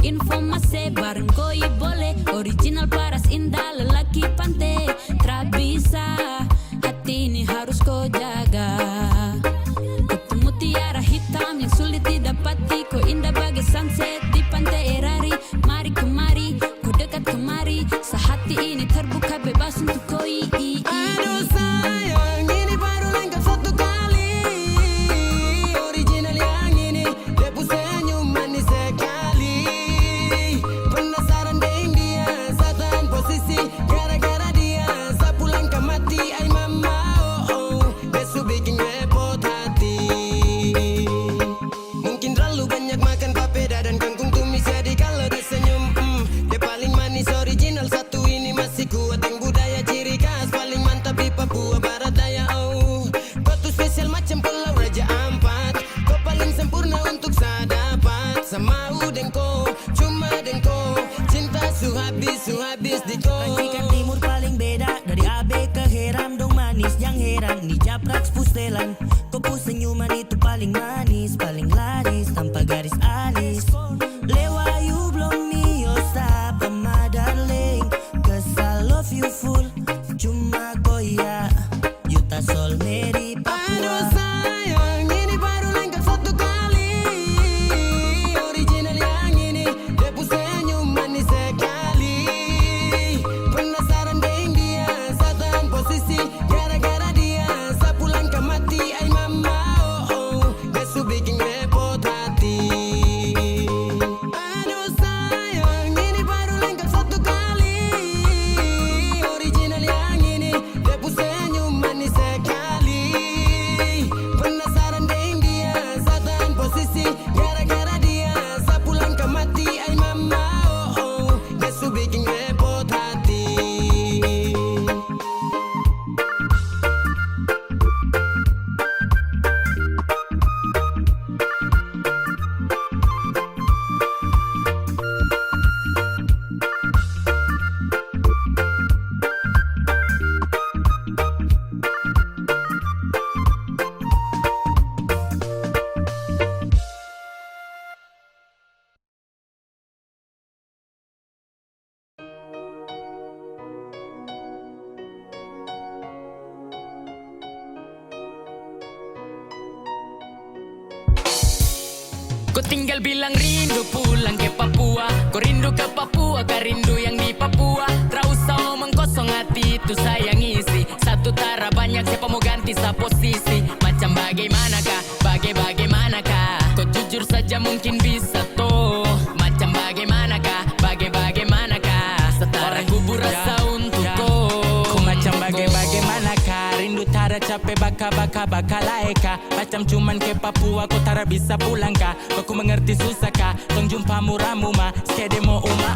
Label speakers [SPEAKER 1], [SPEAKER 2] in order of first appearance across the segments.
[SPEAKER 1] Info masih bareng koi boleh. Original paras indah lelaki pantai. Tak bisa, hati ini harus kau jaga. Ketemu tiara hitam yang sulit didapati. Kau indah bagai sunset di pantai Erari. Mari kemari, ku dekat kemari. Sehati ini terbuka bebas untuk koi.
[SPEAKER 2] Aduh sayang, ini baru lengkap satu kali. Original yang ini, depu senyum manis sekali. Penasaran dengan dia, saya tahan posisi. Gara-gara dia, saya pulang ke mati. Ay mama, oh, besok bikin repot hati. Mungkin terlalu banyak makan papeda dan kangkung tumis. Jadi kalau dia senyum, dia paling manis. Original satu ini masih kuat. Yang budaya ciri khas paling mantap di Papua Barat Daya. Oh, kau tuh spesial macam Pulau Raja Ampat. Kau paling sempurna untuk saya dapat. Sama udengko, cuma dengko. Cinta su habis di ko.
[SPEAKER 3] Racikan timur paling beda. Dari AB ke Heram dong manis yang heran. Di Japraks Pustelan. Kopu senyuman itu paling manis, paling laris tanpa garis alis. Lewayu belum mio sapa my darling. Cause I love you full. Cuma koya Yuta Sol Meri
[SPEAKER 2] Aduh
[SPEAKER 3] Papua.
[SPEAKER 2] sayang, ini baru lengkap satu kali. Original yang ini, depu senyum manis sekali. Penasaran dengan dia, saya tahan posisi. Gara-gara dia, saya pulang ke mati. Ay mama, oh, besok bikin repot hati. Aduh sayang, ini baru lengkap satu kali. Original yang ini, depu senyum manis sekali. Penasaran dengan dia, saya tahan posisi. Gara-gara dia, saya pulang ke mati. Ay mama, oh, besok bikin repot hati.
[SPEAKER 4] Kau tinggal bilang rindu pulang ke Papua. Kau rindu ke Papua, kau rindu yang di Papua. Tak usah omong kosong, hati itu saya ngisi. Satu tara banyak, siapa mau ganti sa posisi. Macam bagaimanakah, bagaimanakah. Kau jujur saja mungkin bisa toh. Macam bagaimanakah, bagaimanakah. Setara kubur rasa untuk kau.
[SPEAKER 5] Ku macam bagaimanakah. Rindu tara capek baka laeka. Macam cuman ke Papua ku tara bisa pulang kah. Kau ku mengerti susah kah. Tong jumpa muramu ma. Skede mo uma.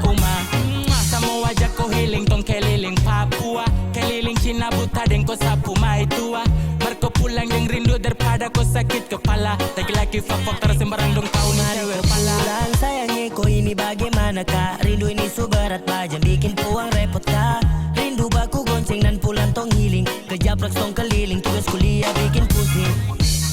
[SPEAKER 5] Sama wajah ko healing tong keliling Papua. Keliling Cina buta den ko sapu mai tua. Marko pulang yang rindu daripada ko sakit kepala. Laki-laki fak tara sembarang dong kau ni cewek kepala.
[SPEAKER 3] Pulang sayangnya kau ini bagaimana kak. Rindu ini subarat pajam bikin puang repot kak. Rindu baku gonceng dan pulang tong healing. Kejapraks tong keliling tugas kuliah bikin pusing.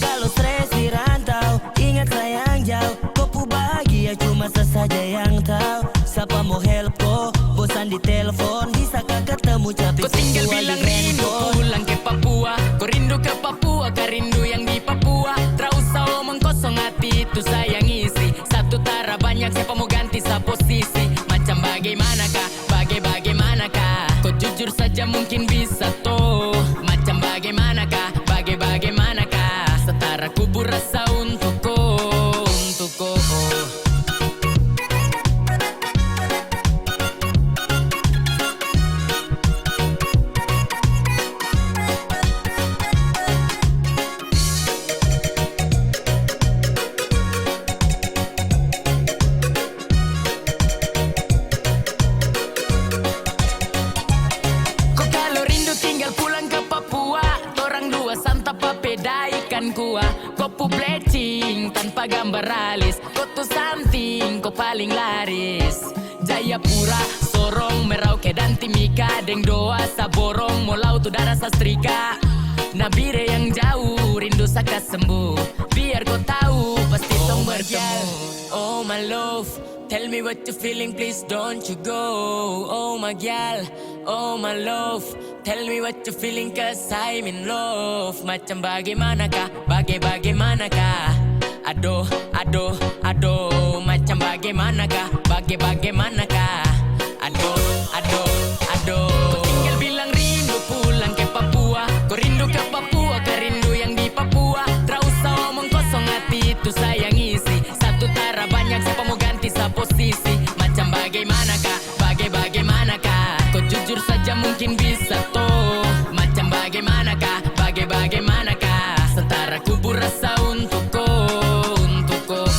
[SPEAKER 3] Kalau stres di rantau, ingat sayang jauh. Kau bahagia cuma sesaja yang tahu. Siapa mau help kau, bosan di telepon. Bisakah ketemu capek
[SPEAKER 4] Kau tinggal bilang rindu pulang ke Papua. Kau rindu ke Papua, kau rindu yang di Papua. Tak usah omong kosong, hati itu saya ngisi. Satu tara banyak, siapa mau ganti sa posisi. Macam bagaimanakah, bagaimanakah. Kau jujur saja mungkin bisa toh. Macam bagaimanakah, bagaimanakah. Setara kubur rasa untuk kau, untuk kau. Kau kalau rindu tinggal pulang ke Papua. Torang dua santap papeda ikan kuah. Kopu blecing tanpa gambar alis. Kau tuh something, kau paling laris. Jayapura, Sorong, Merauke dan Timika. Deng doa saborong, Molau tuh darah sastrika. Nabire yang jauh, rindu saka sembuh. Biar kau tahu, pasti tong bertemu. Oh my love, Tell me what you feeling, please don't you go. Oh my gal, oh my love. Tell me what you feeling, cause I'm in love. Macam bagaimanakah, bagaimanakah. Aduh, aduh, aduh. Macam bagaimanakah, bagaimanakah. Aduh, aduh, aduh. Kau tinggal bilang rindu pulang ke Papua. Kau rindu ke Papua, kau rindu yang di Papua. Tak usah omong kosong, hati itu sayang isi. Satu tara banyak, siapa mau ganti sa posisi. Macam bagaimanakah, bagaimanakah. Kau jujur saja mungkin bisa toh. Macam bagaimanakah, bagaimanakah. Setara kubur rasa untuk kau, untuk kau.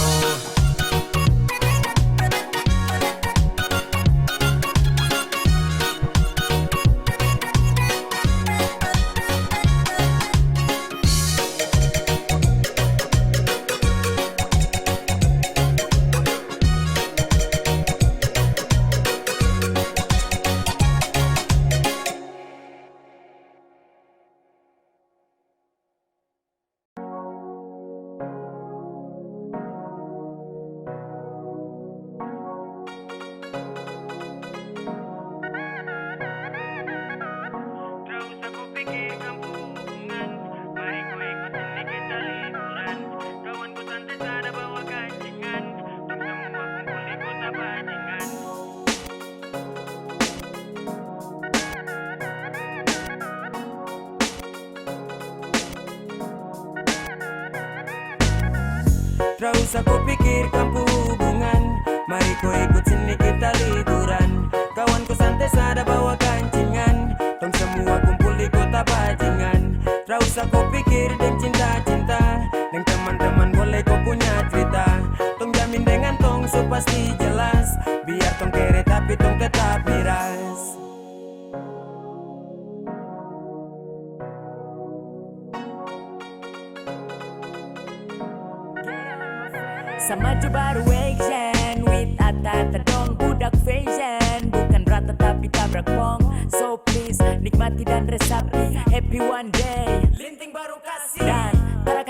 [SPEAKER 3] Tak usah kau pikirkan hubungan. Mari kau ikut sini kita liburan. Kawanku santai sada bawa kancingan. Tong semua kumpul di kota bajingan. Tak usah kau pikir dan cinta-cinta. Dan teman-teman boleh kau punya cerita. Tong jamin dengan tong so pasti jelas. Biar tong kere tapi tong tetap miras.
[SPEAKER 6] Sama aja baru action with ata-ata dong budak fashion. Bukan rata tapi tabrak pong. So please nikmati dan resapi. Happy one day
[SPEAKER 3] Linting baru kasih.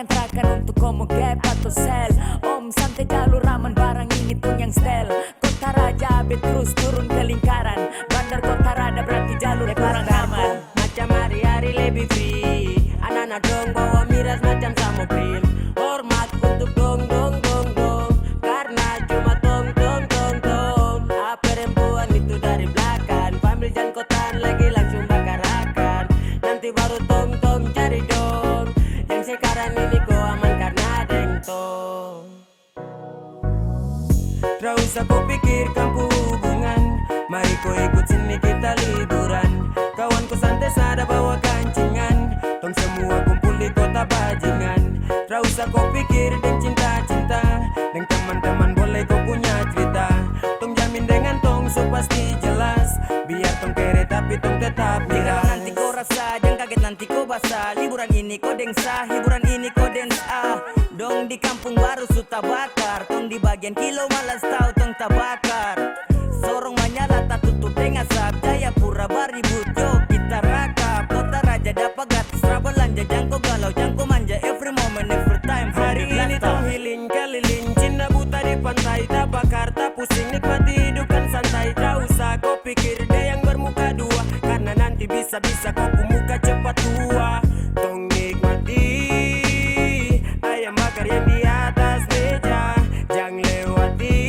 [SPEAKER 6] dan tarakan untuk komo gap atau sel. Om santai jalur raman barang ini tuh yang stel. Kota Raja abet terus turun ke lingkaran. Bandar Kota Rada berarti jalur kurang aman.
[SPEAKER 3] Macam hari-hari lebih free. Anak-anak dong bawa miras macam samopril. Hormat untuk dong dong dong dong. Karena cuma tong tong tong tong. Perempuan itu dari belakang. Pambil jan kotan lagi langsung bakar-bakar. Nanti baru tong tong cari dong. Yang sekarang ini kau aman karena deng tong. Tak usah kau pikirkan hubungan. Mari kau ikut sini kita liburan. Kawanku santai sada bawa kancingan. Tong semua kumpul di kota bajingan. Tak usah kau pikir dan cinta-cinta. Dan teman-teman boleh kau punya cerita. Tong jamin dengan tong so pasti jelas. Biar tong kere tapi tong tetap miras.
[SPEAKER 6] Nanti kau rasa, jangan kaget nanti kau basah. Liburan ini kau dengsa, hiburan ini kau dance. Dong di kampung baru suta bakar. Tong di bagian kilo malas tahu tong tabakar. Sorong menyala tak tutup dengan asap. Jayapura baribut yo kita rakap. Kota Raja dapat gratis travel belanja. Jangko galau jangko manja every moment every time.
[SPEAKER 3] Hari ini tong healing keliling. Cinta buta di pantai. Tak bakar tak pusing nikmati hidup kan santai. Tak usah kau pikir dia yang bermuka dua. Karena nanti bisa-bisa kau muka cepat tua. Tong nikmati ayam bakar yang di atas meja. Jangan lewati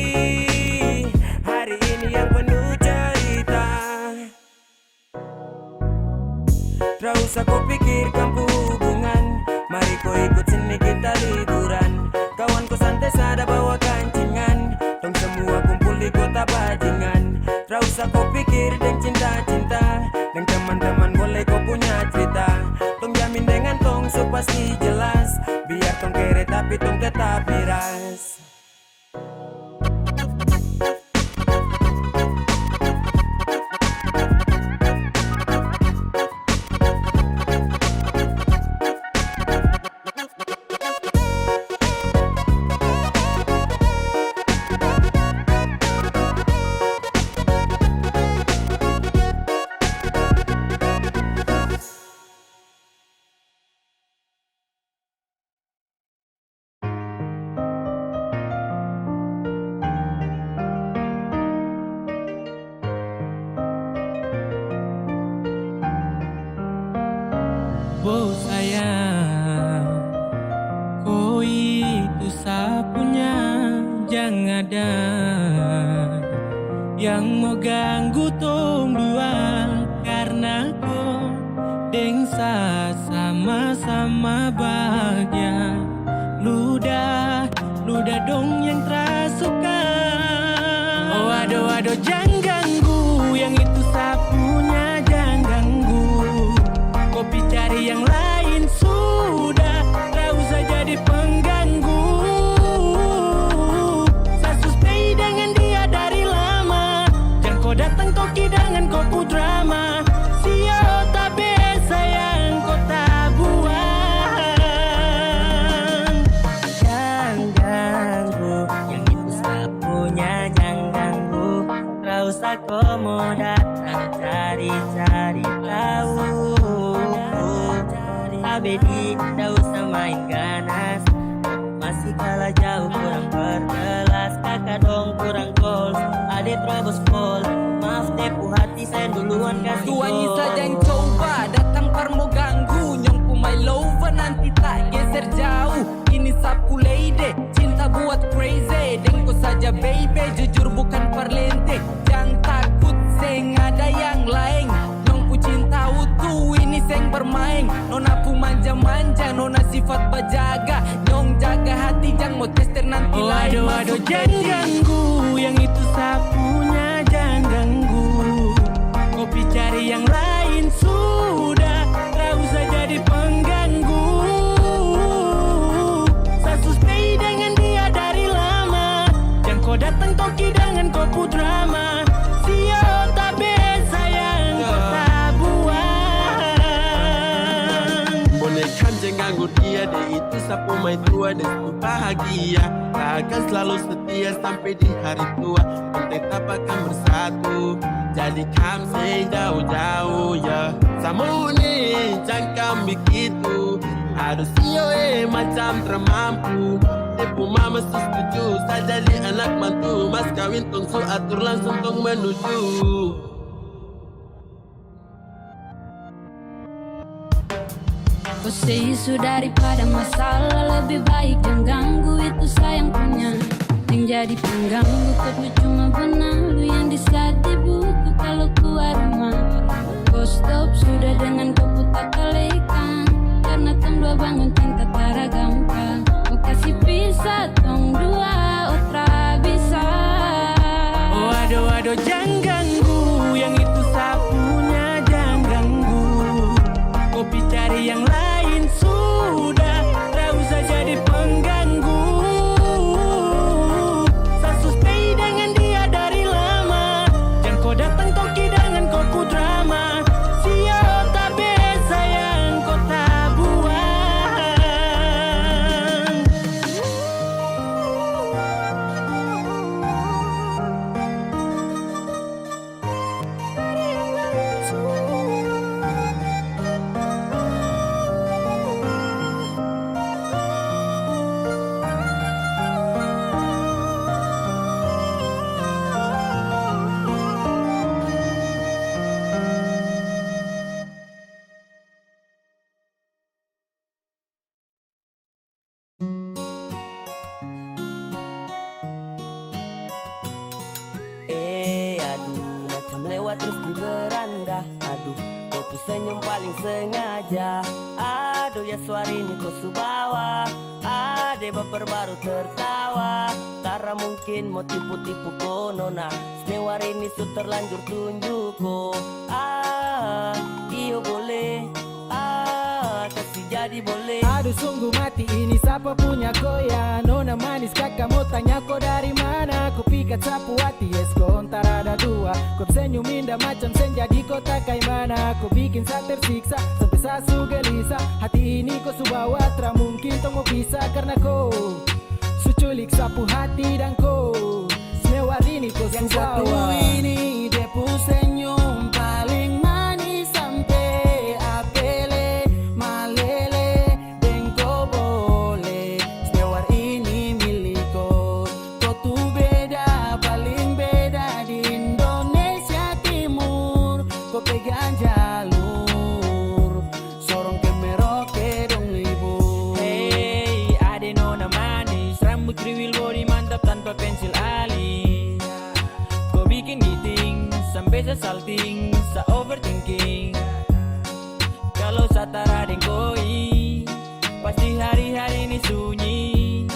[SPEAKER 3] hari ini yang penuh cerita. Tak usah kau pikirkan hubungan. Mari kau ikut sini kita liburan. Kawanku santai sada bawa kancingan. Tong semua kumpul di kota bajingan. Tak usah kau pikir dan cinta-cinta. Dan teman-teman boleh kau punya cerita. Tong jamin dengan tong so pasti jelas. Biar tong kere tapi tong tetap miras.
[SPEAKER 5] Bobo sayang, kau itu sapunya, jangan ada yang mau ganggu tong dua, karena kau dengsa sama-sama bahagia. Ludah dong yang terasuka. Oh aduh jangan ganggu, yang itu sapunya jangan ganggu. Kopi cari yang lain sudah, tak usah jadi pengganggu. Saya stay dengan dia dari lama, jangan kau datang koki dengan kopu drama. Sio tak biasa yang kau tak buang.
[SPEAKER 3] Jangan ganggu, yang itu sapunya jangan ganggu. Tak usah kau mau datang cari-cari tahu. Abedi, tak usah main ganas, masih kalah jauh kurang berkelas. Kakak dong kurang goals, adik terobos pol. Maaf tepu hati saya duluan kasih
[SPEAKER 4] Tuannya
[SPEAKER 3] gol.
[SPEAKER 4] saja yang coba datang par mau ganggu. Nyongku my lover nanti tak geser jauh. Ini sapu lady, cinta buat crazy. Dengko saja baby, jujur bukan parlente. Jangan takut, seng ada yang lain. Nyongku cinta utuh, ini seng bermain. Nona pu manja-manja, nona sifat bajaga. Nyong jaga hati, jangan mau tester nanti
[SPEAKER 5] Oh
[SPEAKER 4] lain
[SPEAKER 5] aduh
[SPEAKER 4] masuk
[SPEAKER 5] jangan
[SPEAKER 4] hati.
[SPEAKER 5] ganggu, yang itu sapunya jangan ganggu. Kopi cari yang lain sudah, tak usah jadi pengganggu. Saya stay dengan dia dari lama, jangan kau datang koki dengan kopu drama. Sio tak biasa yang kau tak buang.
[SPEAKER 7] Boleh kan jangan ganggu dia, dia itu sapu mai tua, dia itu bahagia. Tak akan selalu setia sampai di hari tua, dan tetap akan bersatu. Jadi kamu say jauh-jauh ya. Sama nih jangan begitu, harus sio macam termampu. Tepu mama setuju, saya jadi anak mantu. Mas kawin tong su atur langsung tong menuju.
[SPEAKER 1] Kau say isu daripada masalah, lebih baik jangan ganggu, itu sayang punya. Yang jadi pengganggu kau cuma benalu yang di saat di buku kalau keluar rumah. Kau stop sudah dengan kau putar kalekan, karena tong dua bangun cinta tara gampang. Kau kasih pisah tong dua, otra bisa.
[SPEAKER 5] Oh aduh jangan ganggu, yang itu sapunya jangan ganggu. Kopi cari yang lain sudah, tak usah jadi pengganggu. Saya stay dengan dia dari lama, jangan kau datang koki dengan kopu drama. Sio tak biasa yang kau tak buang.
[SPEAKER 3] Aduh, macam lewat terus di beranda. Aduh, kau tuh senyum paling sengaja. Aduh, ya suara ini kau subawa. Ade baper baru tertawa. Tara mungkin mau tipu-tipu kau nona. Semewar ini su terlanjur tunjuk kau. Iyo boleh. Kasih jadi boleh.
[SPEAKER 8] Aduh sungguh mati ini siapa punya koya. Nona manis kakak mau tanya kau dari mana. Kau pikat sapu hati yes kau antara ada dua. Kau senyum indah macam senja di kota kayak mana. Kau bikin saya tersiksa sampai saya su gelisah. Hati ini kau su bawa tra mungkin tong mau bisa. Karena kau su culik sapu hati dan kau semewar ini kau su bawa. Ini dia pu senyum paling manis sampai apele malele deng kau boleh. Semewar ini milik kau. Kau tuh beda paling beda di Indonesia Timur. Kau pegang jalur sorong kemerah.
[SPEAKER 6] beza salting sa overthinking. Kalau sa tara ding koi, pasti hari-hari ini sunyi.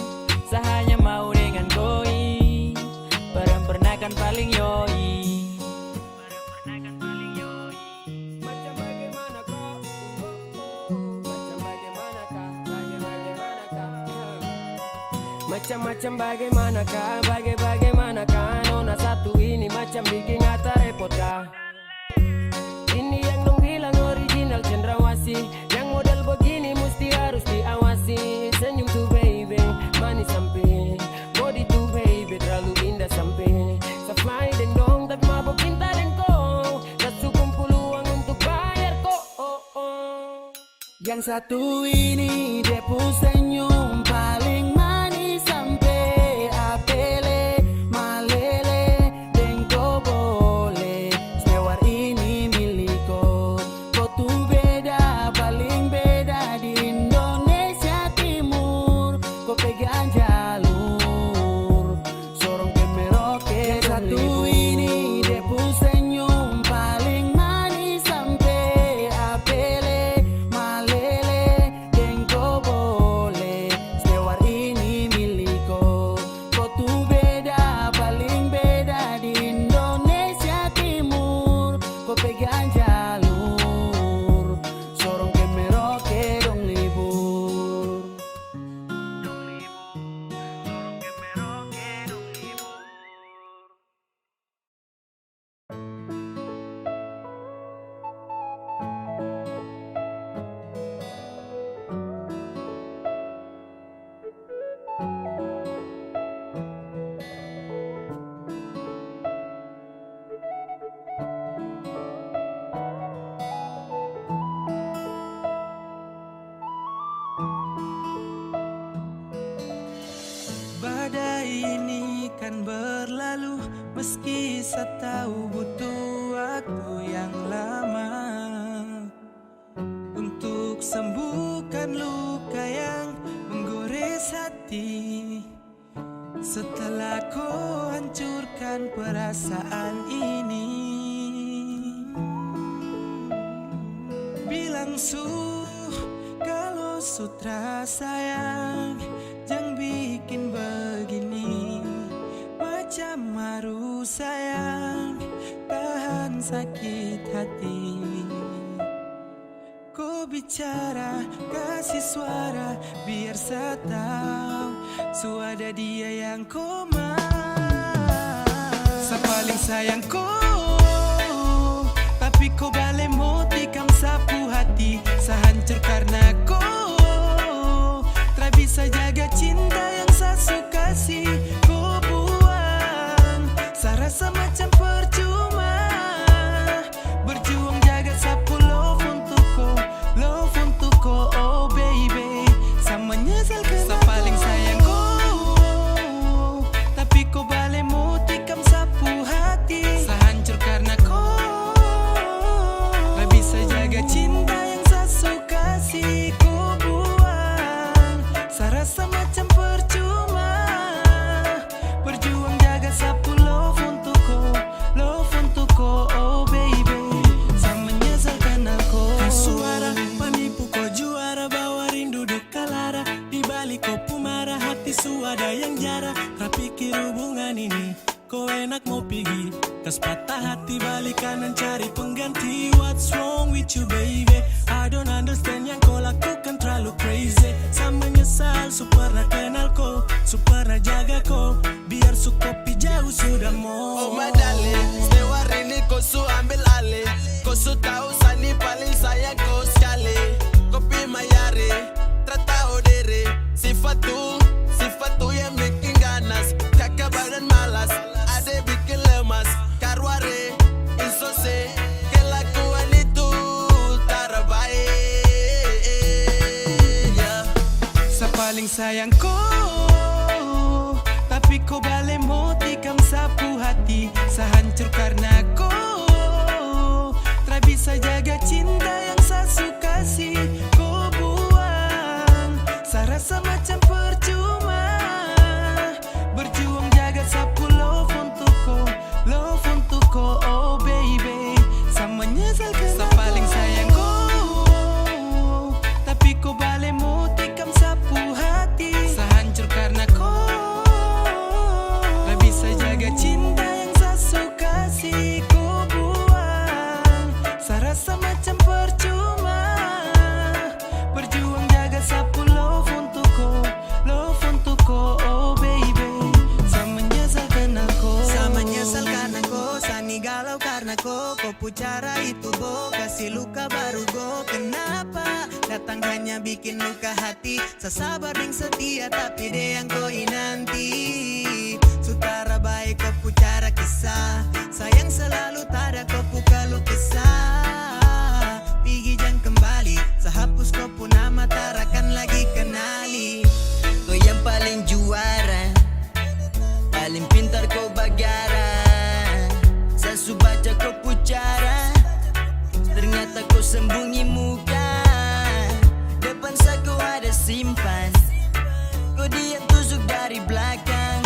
[SPEAKER 6] Sa hanya mau dengan koi, perem-pernakan paling yoi.
[SPEAKER 2] Macam bagaimanakah? Macam bagaimanakah? Macam-macam bagaimanakah? Bagaimanakah? Nona satu ini macam bikin hata repot kah? Ini yang dong bilang original cendrawasih. Yang model begini mesti harus diawasi. Senyum tuh baby, manis sampai body tuh baby, terlalu indah sampai Safai dan dong, tapi mabok cinta dan kau. Tak cukup peluang untuk bayar kok.
[SPEAKER 8] Yang satu ini dia pun senyum paling manis sampai apele malele dengko boleh sewar ini miliko. Kau tuh beda paling beda di Indonesia Timur. Kau pegang jalur sorong ke Merauke. Yang satu ini dia pun senyum paling manis sampai apele malele dengko boleh sewar ini miliko. Kau tuh beda paling beda di Indonesia Timur. Kau pegang jalur sorong ke Merauke dong libur.
[SPEAKER 9] Badai ini kan berlalu, meski saya tahu butuh waktu yang lama untuk sembuhkan luka yang menggores hati. Setelah kau hancurkan perasaan ini, bilang kalau sutra sayang, jangan bikin begini. Macam harus sayang, tahan sakit hati. Kau bicara, kasih suara, biar saya tahu suara dia yang kau mau. Saya paling sayang kau, tapi kau balik mau tikam sapu hati. Saya hancur karena kau tak bisa jaga cinta yang saya suka sih. Kau buang, saya rasa macam percuma berjuang jaga sapu love untuk kau, oh baby. Saya menyesal karena saya paling sayang kau, tapi kau balik mau tikam sapu hati. Saya hancur karena kau tak bisa jaga cinta yang saya suka sih. Kau buang, saya rasa macam percuma berjuang jaga sapu love untuk kau, oh baby. Saya menyesal karena kau. Suara penipu kau juara, bawa rindu duka lara. Di balik kau pemara, hati suada yang jara. Tak pikir hubungan ini kau enak mau pergi, kas patah hati balik kanan cari pengganti. What's wrong with you baby? I don't understand yang kau lakukan terlalu crazy. Saya menyesal su pernah kenal kau, su pernah jaga kau, biar su kopi jauh sudah mau.
[SPEAKER 7] Oh my darling, sewar ini kau su ambil alih. Kau su tahu sani paling sayang kau sekali. Kopi mayari, tertahu diri. Sifat tu yang bikin ganas. Kakak badan malas, ade bikin lemas. Karware, insose, kelakuan itu tak baik.
[SPEAKER 9] Saya paling sayang kau, tapi kau balik mau tikam sapu hati. Saya hancur karena kau tak bisa jaga cinta yang saya suka sih. Kau buang, saya rasa macam percuma berjuang jaga sapu love untuk kau, oh baby. kau pucara itu bo, kasih luka baru go. Kenapa datang hanya bikin luka hati? Sasabar ding setia tapi deh yang kau nanti. Sutara baik kau pucara kisah, sayang selalu tada kau kalau kisah. Pigi jangan kembali, sehapus kau pun nama tarakan lagi kenali.
[SPEAKER 3] Kau yang paling juara, paling pintar kau bagara. Saya baca kau pucara, ternyata kau sembunyi muka. Depan saku ada simpan, kau diam tusuk dari belakang.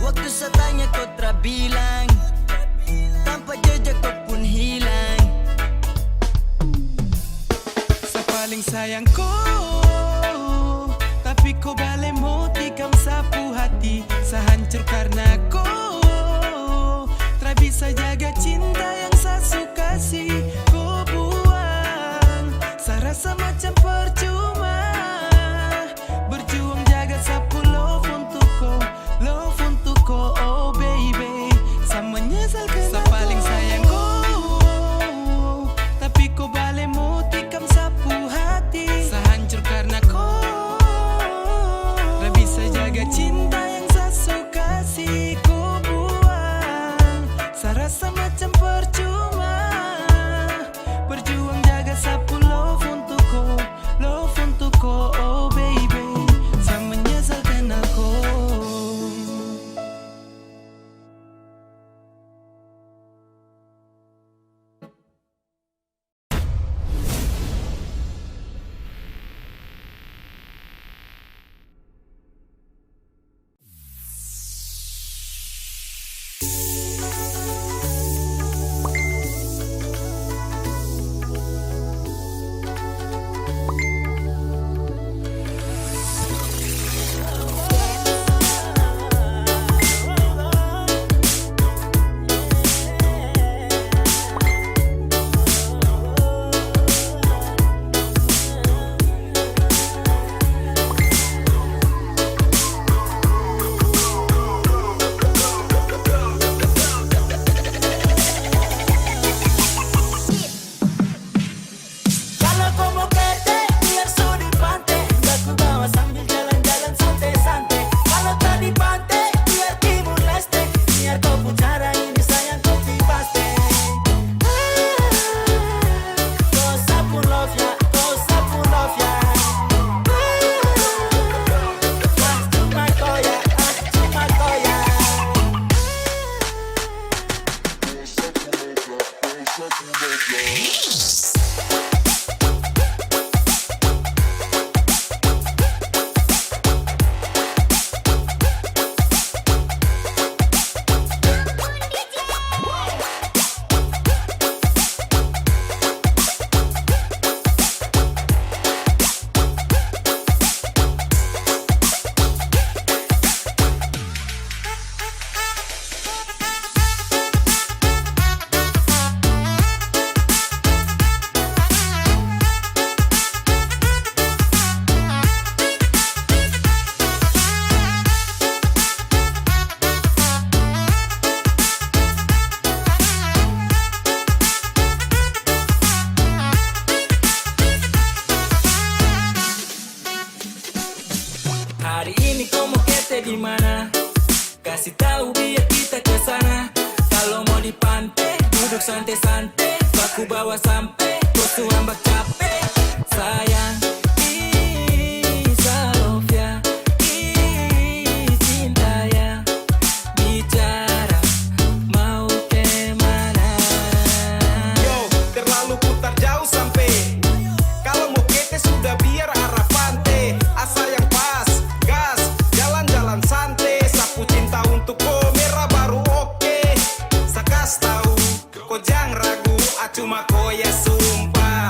[SPEAKER 3] Waktu saya tanya kau terbilang, tanpa jejak kau pun hilang.
[SPEAKER 9] Saya paling sayang kau, tapi kau balik mau tikam sapu hati. Saya hancur karena kau tak bisa jaga cinta yang saya suka sih. Kau buang, saya rasa macam percuma. Berjuang jaga sapu love untuk kau, oh baby. Saya menyesal karena saya paling sayang kau, tapi kau balik mau tikam sapu hati. Saya hancur karena kau tak bisa jaga cinta yang saya suka sih. Kau buang, saya rasa macam percuma. Berjuang jaga sapu love untuk kau, oh baby. Saya menyesal karena kau.
[SPEAKER 5] Hari ini kau mau kete di mana? Kasih tahu biar kita ke sana. Kalau mau di pantai, duduk santai-santai. Baku bawa sampai, kau suambak capek. Sayang, Sofia, cinta ya. Bicara, mau kemana?
[SPEAKER 10] Yo, terlalu putar jauh sampai. Kalau mau kete sudah biar arah pantai. Asal yang pas, gas, jalan-jalan santai. Sapu cinta untuk kau merah baru oke. Sakas tahu, kau jangan ragu. Cuma kau ya sumpah.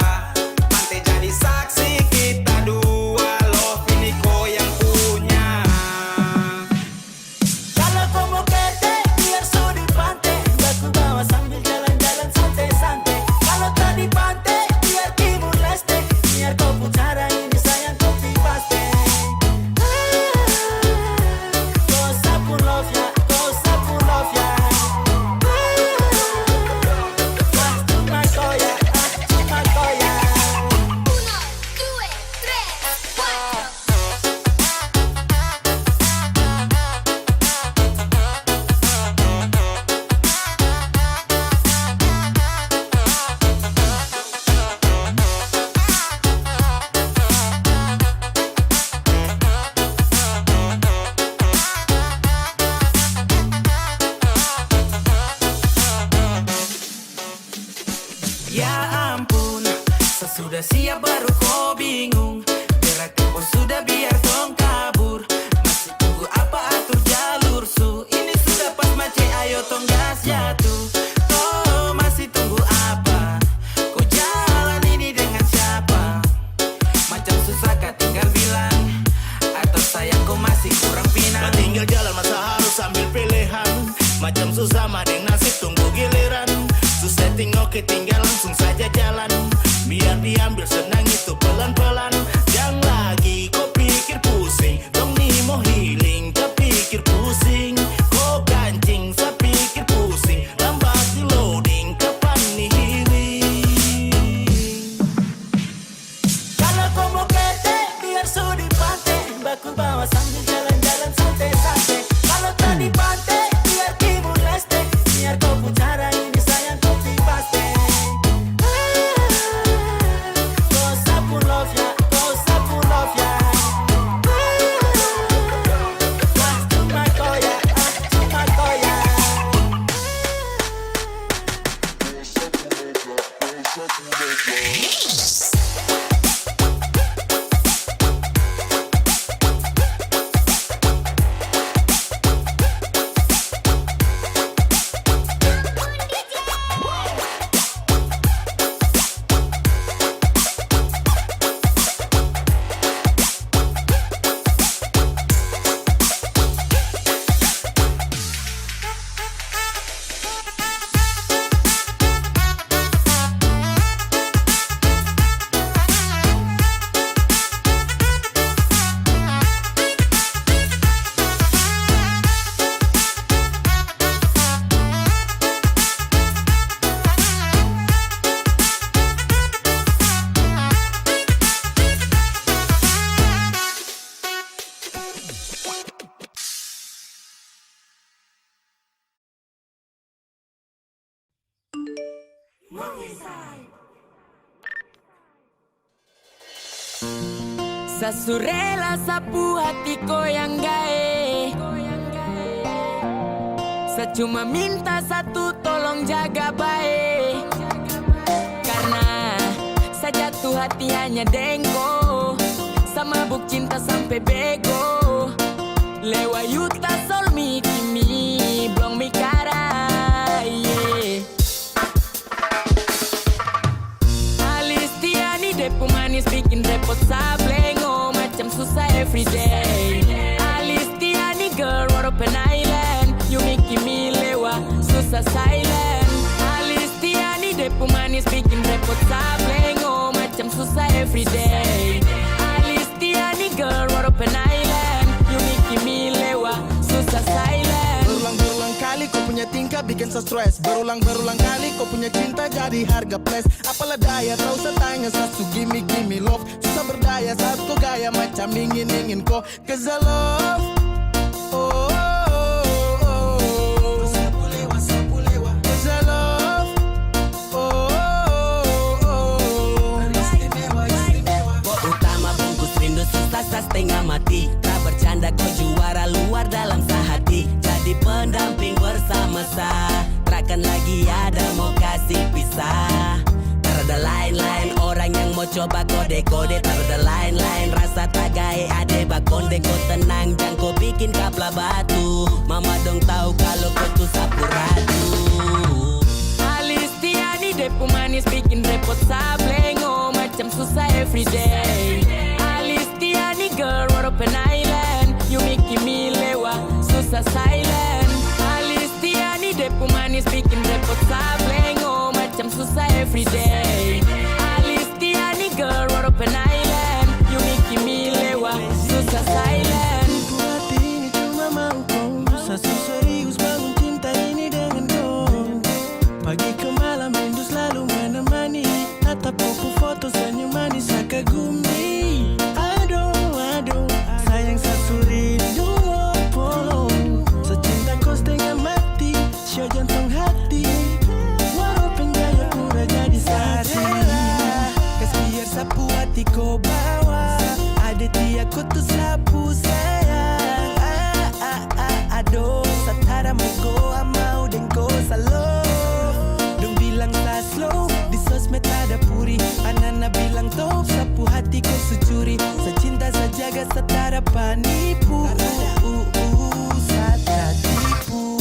[SPEAKER 10] Pantai jadi saksi kita dua. Love ini kau yang punya.
[SPEAKER 3] Kalau kau mau kete, biar di pantai. Baku bawa sambil jalan-jalan santai-santai. Kalau tak di pantai, biar Timur Leste. Biar kau pucara ini sayang kopi paste. Kau sapu love ya, kau sapu love ya.
[SPEAKER 9] Ya ampun, sesudah siap baru kau bingung. Gerakan pun sudah biar tong kabur. Masih tunggu apa atur jalur su. Ini sudah pas mace ayo tong gas jatuh. Oh masih tunggu apa? Kau jalan ini dengan siapa? Macam susah kah tinggal bilang. Atau sayang kau masih kurang pinang.
[SPEAKER 11] Kau tinggal jalan masa harus ambil pilihan. Macam susah madeng nasib tunggu giliran. Susah tengok ketinggal langsung saja jalan. Biar diambil senang itu pelan-pelan. Jangan lagi kau pikir pusing. Dong ni mau healing, kau pikir pusing. Kau kancing, saya pikir pusing. Lambat di loading, kapan nih healing.
[SPEAKER 9] Kalau kau mau kete, biar sudi pantai. Baku bawa sambil jalan-jalan santai-santai. Kalau tadi pantai, biar timur leste. Biar kau pun cara ini sayang kopi paste. Kau sapu love ya, kau sapu love ya. Cuma kau ya, cuma kau ya.
[SPEAKER 4] Sasurela sapu hatiku yang gae. Saya cuma minta satu tolong jaga baik. Karena saya jatuh hati hanya dengko. Sama buk cinta sampai bego. Lewa yuta sol mi kimi blong mi cara yeah. Alistiani depu manis bikin repot sablengo. Macam susah everyday. Alistiani girl what open island. You making me lewa susah silent. Alistiani depu manis bikin repot sablengo. Macam susah everyday. Alistiani girl what open island. You making me lewa susah silent.
[SPEAKER 11] Berulang-berulang kali kau punya tingkah bikin saya stres. Berulang-berulang kali kau punya cinta jadi harga plus. Apalah daya tahu saya tanya satu gimme love. Susah berdaya satu gaya macam ingin kau. Cause I love oh, oh, oh, oh. Sapu lewa Cause I love oh, oh, oh. Istimewa
[SPEAKER 3] Kau utama bungkus rindu susah setengah mati. Tak bercanda kau juara luar dalam sehati. Jadi pendamping bersama saya. Takkan lagi ada mau kasih pisah. Tak ada lain-lain orang yang mau coba kode-kode. Tak ada lain-lain rasa tak gae ade bakonde. Kau tenang jangan kau bikin kapla batu. Mama dong tahu kalau kau tuh sapu ratu.
[SPEAKER 4] Alistiani depu manis bikin repot sablengo. Macam susah everyday. Alistiani girl what open island. You making me lewa susah silent. Alistiani depu manis bikin repot sablengo. Macam susah everyday. Alistiani girl what open island. You making me lewa susah silent.
[SPEAKER 9] Hati ini cuma mau kau. Saya serius bangun cinta ini dengan kau. Pagi ke malam rindu selalu menemani. Atap buku foto senyum manis saya kagumi. Aduh sayang saya rindu opo. Secinta kau setengah mati. Show jantung hati. Walaupun gaya pura jadi sari. Kas biar sapu hati kau bawa. Ada dia kau tuh sapu sayang. Aduh satara mau go amau dan go salo. Dong bilang tak slow. Di sosmed panipu Sata tipu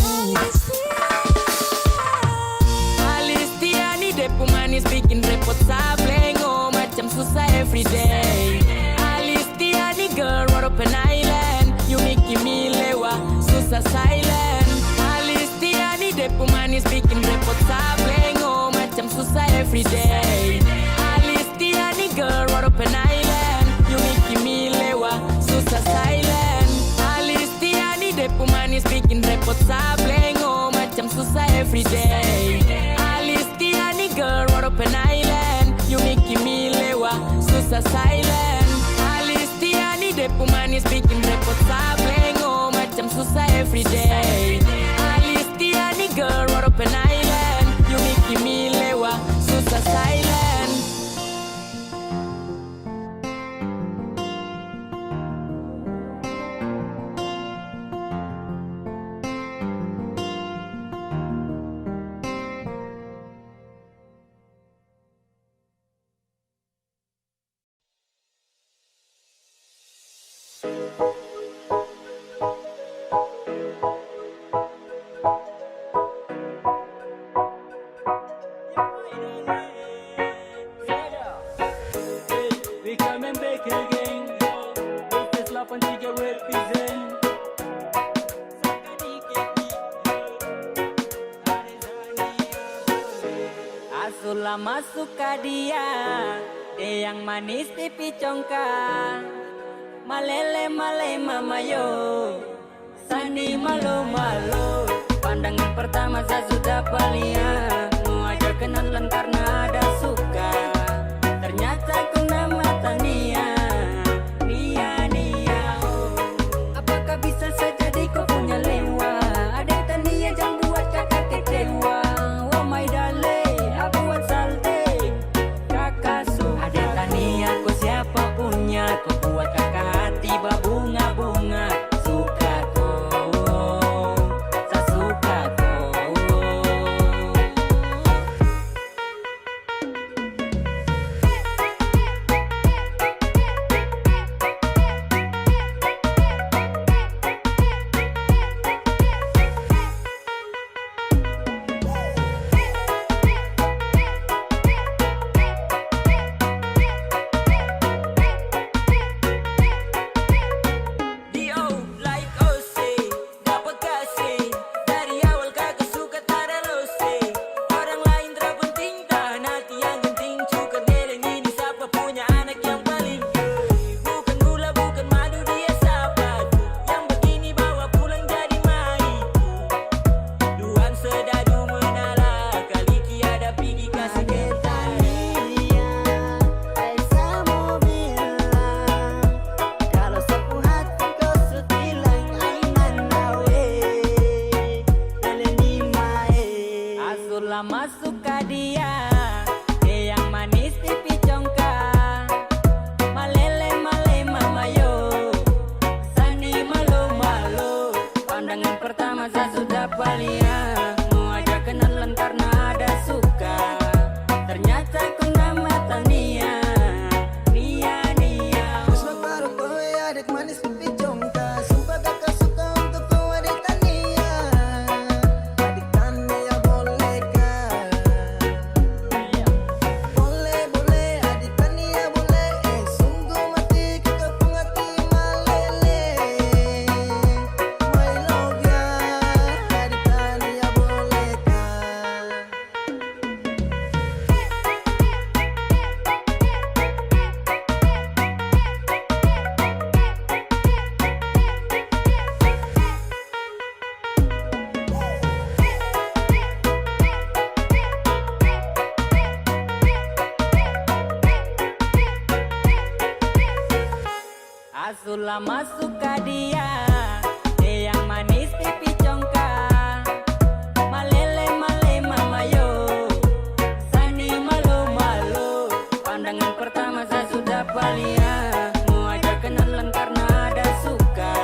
[SPEAKER 4] Alistiani depu manis bikin repot sablengo macam susah everyday. Alistiani girl what open island, you make me lewa susah silent. Alistiani depu manis bikin repot sablengo macam susah everyday. Alistiani girl what open island, you make me lewa susah silent. Alistiani depu manis bikin repot sablengo macam susah everyday. Alistiani girl what open island, you make me lewa susah silent. Alistiani depu manis bikin repot sablengo macam susah everyday. Alistiani girl what open island, you make me lewa susah silent.
[SPEAKER 5] We coming back again. This is 83 represent.
[SPEAKER 6] Asulah masuk ke dia yang manis pipi congkak Malele male mamayo Sani malu malu Pandangan pertama saya sudah lihat Mau ajak kenalan karena ada suka Ternyata kau nama Tania Nia Nia oh. Apakah bisa saja di kau punya lewa Ada Tania jangan buat kakak kecewa Oh my darling aku buat salte Kakak suka Ada Tania kau siapa punya Kau buat kakak hati berbunga-bunga Suka kau Saya suka kau Dio like Ose Dapat kasih Dari awal kakak suka tada lose Orang lain terpenting tahan hati yang genting Cukup geleng ini siapa punya anak yang paling gede Bukan gula bukan madu dia sahabatku Yang begini bawa pulang jadi maiku Duaan sedadu menala Kali tiada pergi kasih Tania Saya mau bilang Kalau sapu hati kau setilang ainan nawe Leleni mae Asulah masuk ke dia yang manis pipi congkak Malele male mamayo Sani malu malu Pandangan pertama saya sudah lihat Mau ajak kenalan karena ada suka Ternyata kau nama Tania Nia Nia
[SPEAKER 9] Terus baru kau adik manis pipi congkak Sumpah kakak suka untuk kau adik Tania Adik Tania bolehkah Boleh boleh adik Tania boleh Sungguh mati kakak pun hati malele My love ya adik Tania bolehkah
[SPEAKER 6] Asulah masuk ke dia yang manis pipi congkak Malele male mamayo Sani malu malu Pandangan pertama saya sudah lihat Mau ajak kenalan karena ada suka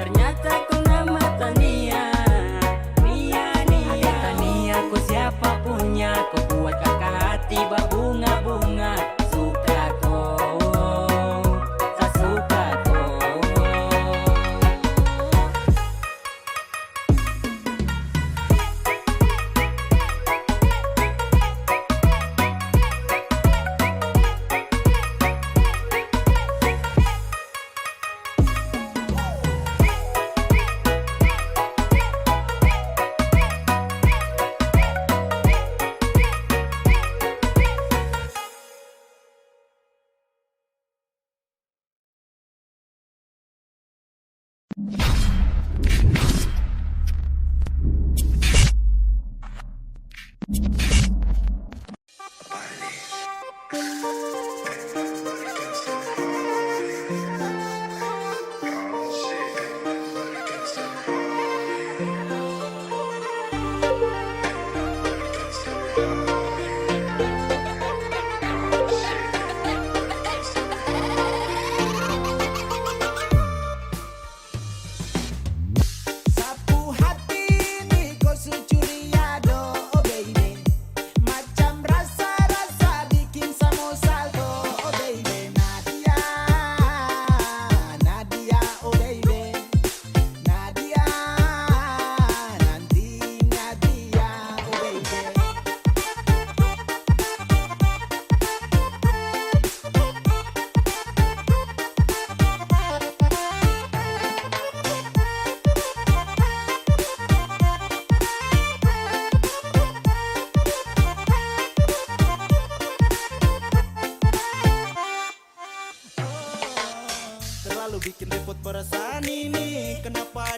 [SPEAKER 6] Ternyata kau nama Tania Nia Nia Ada Tania kau siapa punya Kau buat kakak hati berbunga-bunga Suka kau Saya suka kau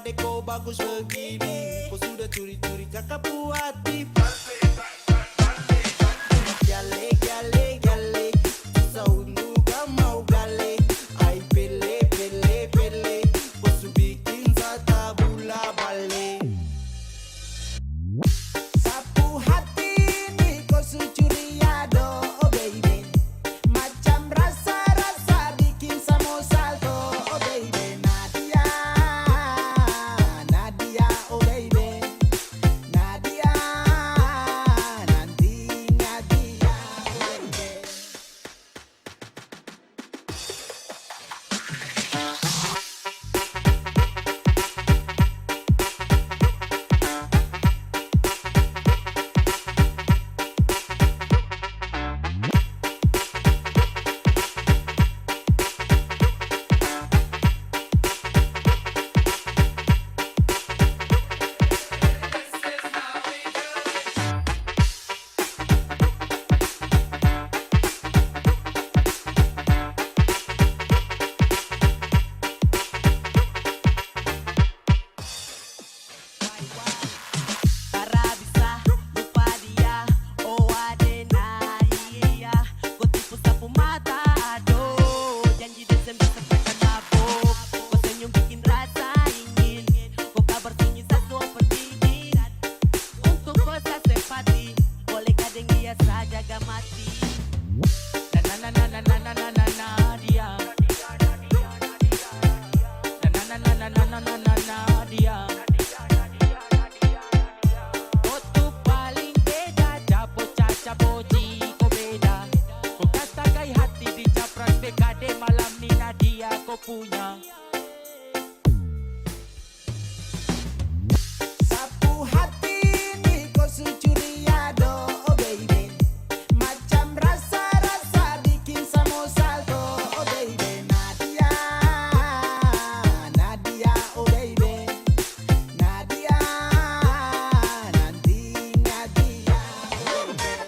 [SPEAKER 11] adek kau bagus begini? Kau sudah curi-curi cakap hati. Gale, gale, gale, susah untuk kau mau gale. Ai pele, pele, pele, kau su bikin sata bula balik. Sapu hati ini kau su curi ado, oh baby. Macam rasa-rasa bikin samo salto, oh baby. Nadia, Nadia, oh baby. Nadia, nanti Nadia, oh baby. Para bisa lupa dia, oh adena, iya. Kau tipu sapu mata, aduh. Janji Desember sampai ke nabok. Kau senyum bikin rasa ingin. Kau kabar sunyi satu pendingin. Untuk kau sesepati, bolehkah dengan dia saja gak mati. Na na na na na na na na na dia. Na na na na na na na na na dia. Kau tu paling beda, jabo caca boji kau beda. Kau katakai hati di capras PKD malam ni Nadia kau punya. Sapu hati ini kau su curi ado, oh baby. Macam rasa-rasa bikin samo salto, oh baby. Nadia, Nadia, oh baby. Nadia, nanti Nadia, oh baby.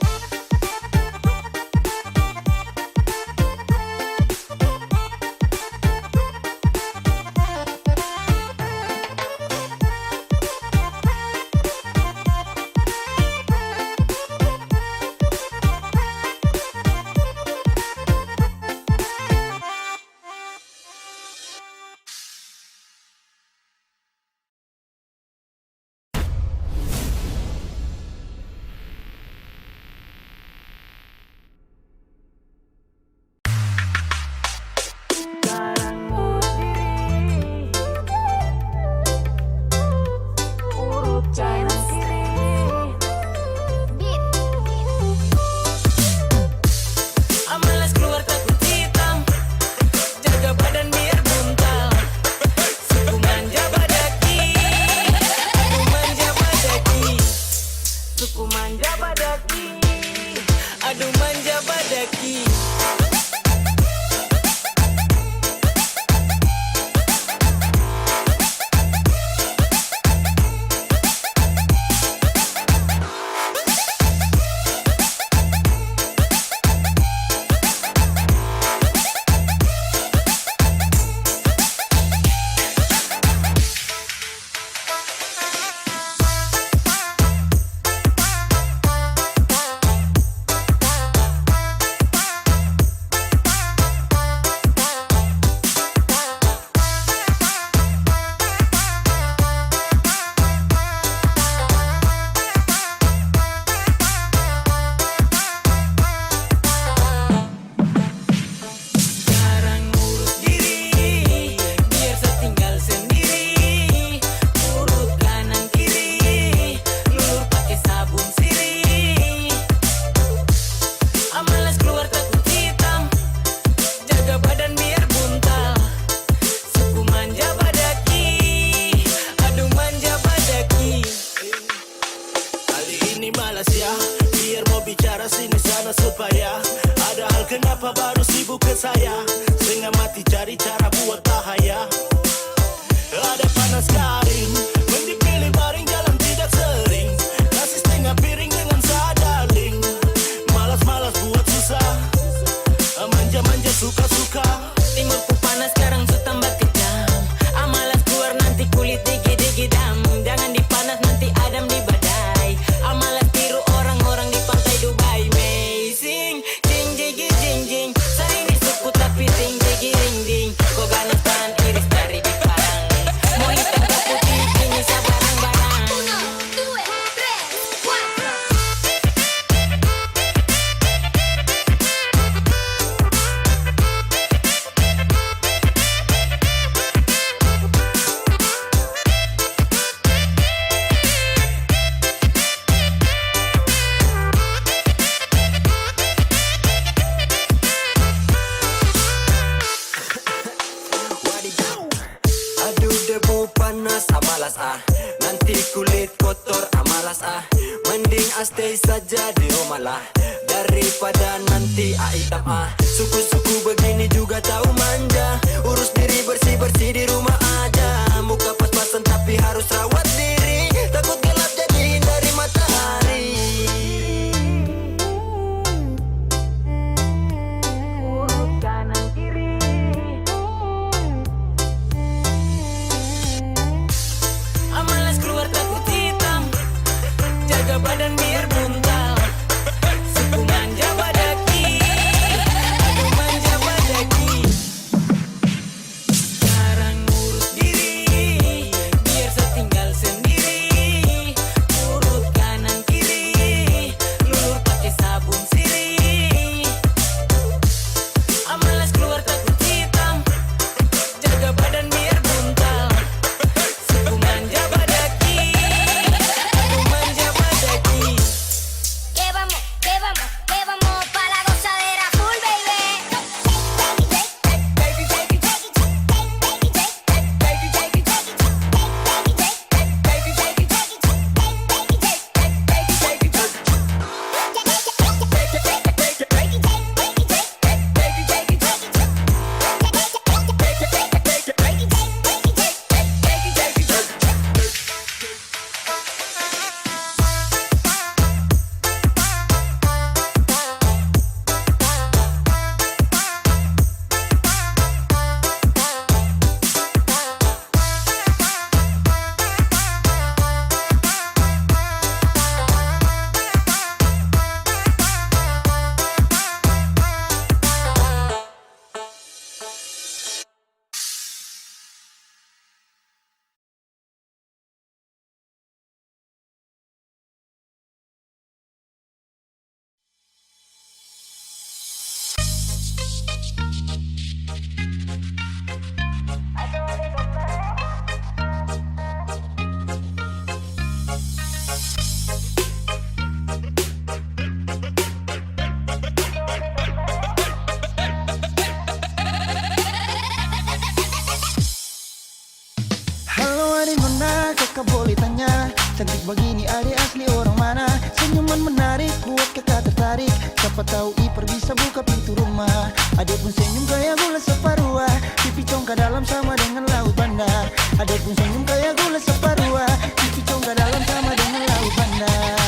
[SPEAKER 11] Amalas keluar takut hitam, jaga badan biar buntal. Suku manja badaki, aku manja badaki. Suku manja badaki, aduh manja badaki. Sekarang urus diri, biar saya tinggal sendiri. Urut kanan kiri, lulur pakai sabun sirih. Amalas keluar takut hitam, jaga badan biar buntal. Suku manja badaki, aduh manja badaki. Kali ini malas ya, biar mau bicara sini sana supaya ada hal kenapa baru sibuk ke saya. Setengah mati cari cara buat bahaya. Ada panas garing, mending pilih baring jalan tidak sering. Nasi setengah piring dengan sadaling. Malas-malas buat susah, manja-manja suka-suka. Timurku panas sekarang su tambah kejam. Amalas keluar nanti kulit dikit
[SPEAKER 3] stay saja di rumah lah, daripada nanti hitam Suku-suku begini juga tahu manja. Urus diri bersih-bersih di rumah aja. Muka pas-pasan tapi harus rawat diri. Takut gelap jadi hindari matahari. Urus kanan kiri. Malas keluar takut hitam. Jaga badan biar buntal. Suku manja badaki. Aduh manja badaki. Sekarang urus diri, biar setinggal sendiri. Urut kanan kiri, lulur pakai sabun sirih. Malas keluar takut hitam. Jaga badan biar buntal. Suku manja badaki. Aduh manja badaki.
[SPEAKER 12] Que vamos pa' la gozadera full, baby.
[SPEAKER 9] Halo adik mana, kakak boleh tanya, cantik begini adik asli orang mana? Senyuman menarik buat kakak tertarik. Siapa tahu Iper bisa buka pintu rumah. Adik pun senyum kayak gula separuh. Pipi congkak dalam sama dengan laut bandar. Adik pun senyum kayak gula separuh. Pipi congkak dalam sama dengan laut bandar.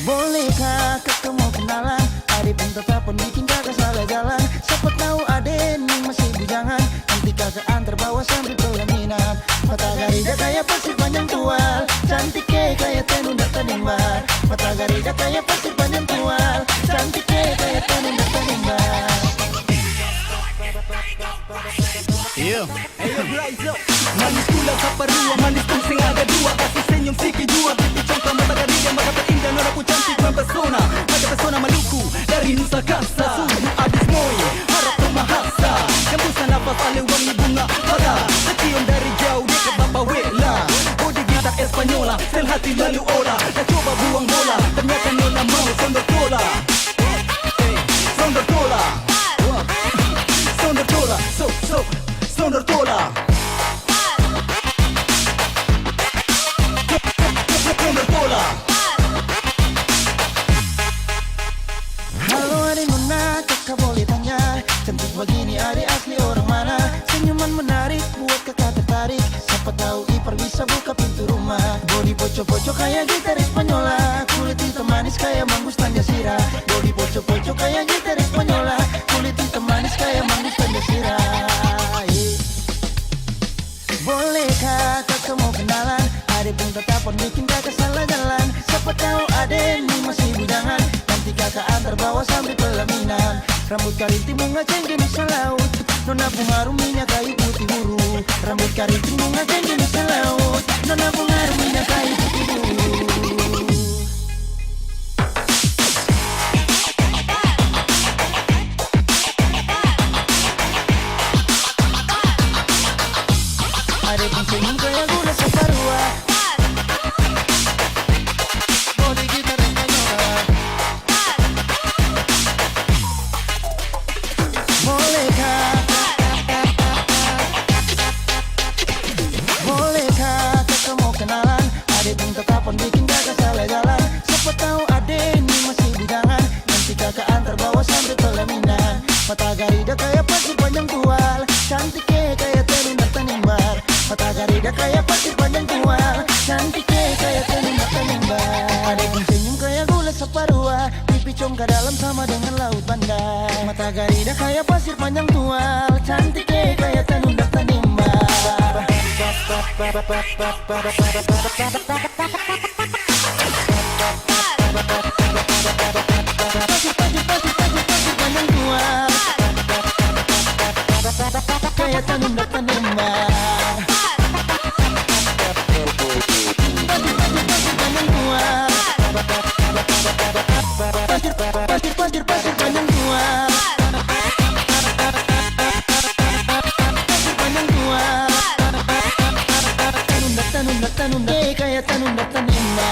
[SPEAKER 9] Bolehkah kakak mau kenalan? Adik pun tetap bikin kakak salah jalan. Siapa tahu adik ini masih bujangan. Nanti kakak antar bawa sambil pelaminan. Mata garida kayak pasir panjang tual. Cantik kayak tenun data nimbar. Mata garida kayak pasir panjang tual. Cantik kayak tenun data nimbar.
[SPEAKER 11] Iya.
[SPEAKER 9] Manis gula saparua, manis pun sing ada dua. Kasih senyum siki jua, pipi congkak mata garida. Mata terindah nora ku cantik mempesona. Mata pesona Maluku dari Nusa Kasa. Suhu adis moi, harap pemahasa. Hembusan nafas ale wangi bunga mata. Tercium dari jauh dekat Bapa Wela. Bodi gitar Espanyola, sel hati lalu ola. Dah coba buang bola, ternyata nona mau sondor tola. Sondor tola. Sondor tola, sondor tola. Sondor tola. Halo adik nona, kakak boleh tanya, cantik begini adik asli orang mana? Senyuman menarik buat kakak tertarik. Siapa tahu Iper bisa buka pintu rumah. Body poco-poco kayak gitar Espanyola. Kulit hitam manis kayak manggus Tanjasira. Body poco-poco kayak gitar Espanyola. Kulit hitam manis kayak manggus Tanjasira. Bolehkah kakak mau kenalan? Adik pun tetap bikin kakak salah jalan. Siapa tahu adik ini masih bujangan. Nanti kakak antar bawa sambil pelaminan. Rambut karinting bunga cengkeh Nusa Laut. Nona bunga minyak kayu putih buru. Rambut karinting bunga cengkeh Nusa Laut. Nona bunga minyak kayu putih buru. Adik pun senyum kayak gula separuh. Bodi gitar Espanyola. Bolehkah kakak mau kenalan? Adik pun tetap
[SPEAKER 13] kayak pasir panjang tua, cantiknya kayak tembak-tembak. Ada yang senyum kayak gula separua, pipi congkak dalam sama dengan laut bandar. Mata garida kayak pasir panjang tua, cantiknya kayak tembak-tembak. Pasir panjang tua, kayak tembak-tembak. Pasir panjang tua, pasir panjang tua, tanunda, kayak tanunda.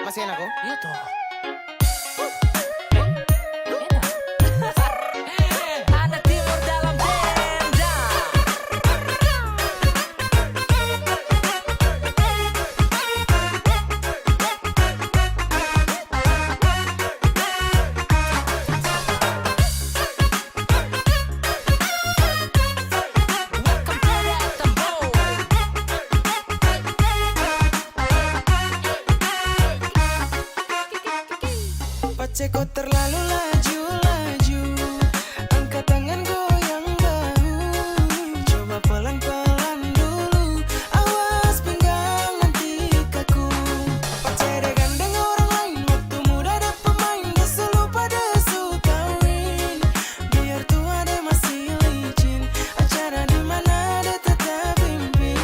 [SPEAKER 2] Masih enak kok?
[SPEAKER 4] Iya toh. Anak timur dalam tenda.
[SPEAKER 9] Pace kau terlalu laju, angkat tangan goyang bahu. Coba pelan-pelan dulu, awas pinggang nanti kaku. Pace deh gandeng orang lain, waktu muda ada pemain, desu lupa desu kawin. Biar tua deh masih licin, acara di mana deh tetap pimpin.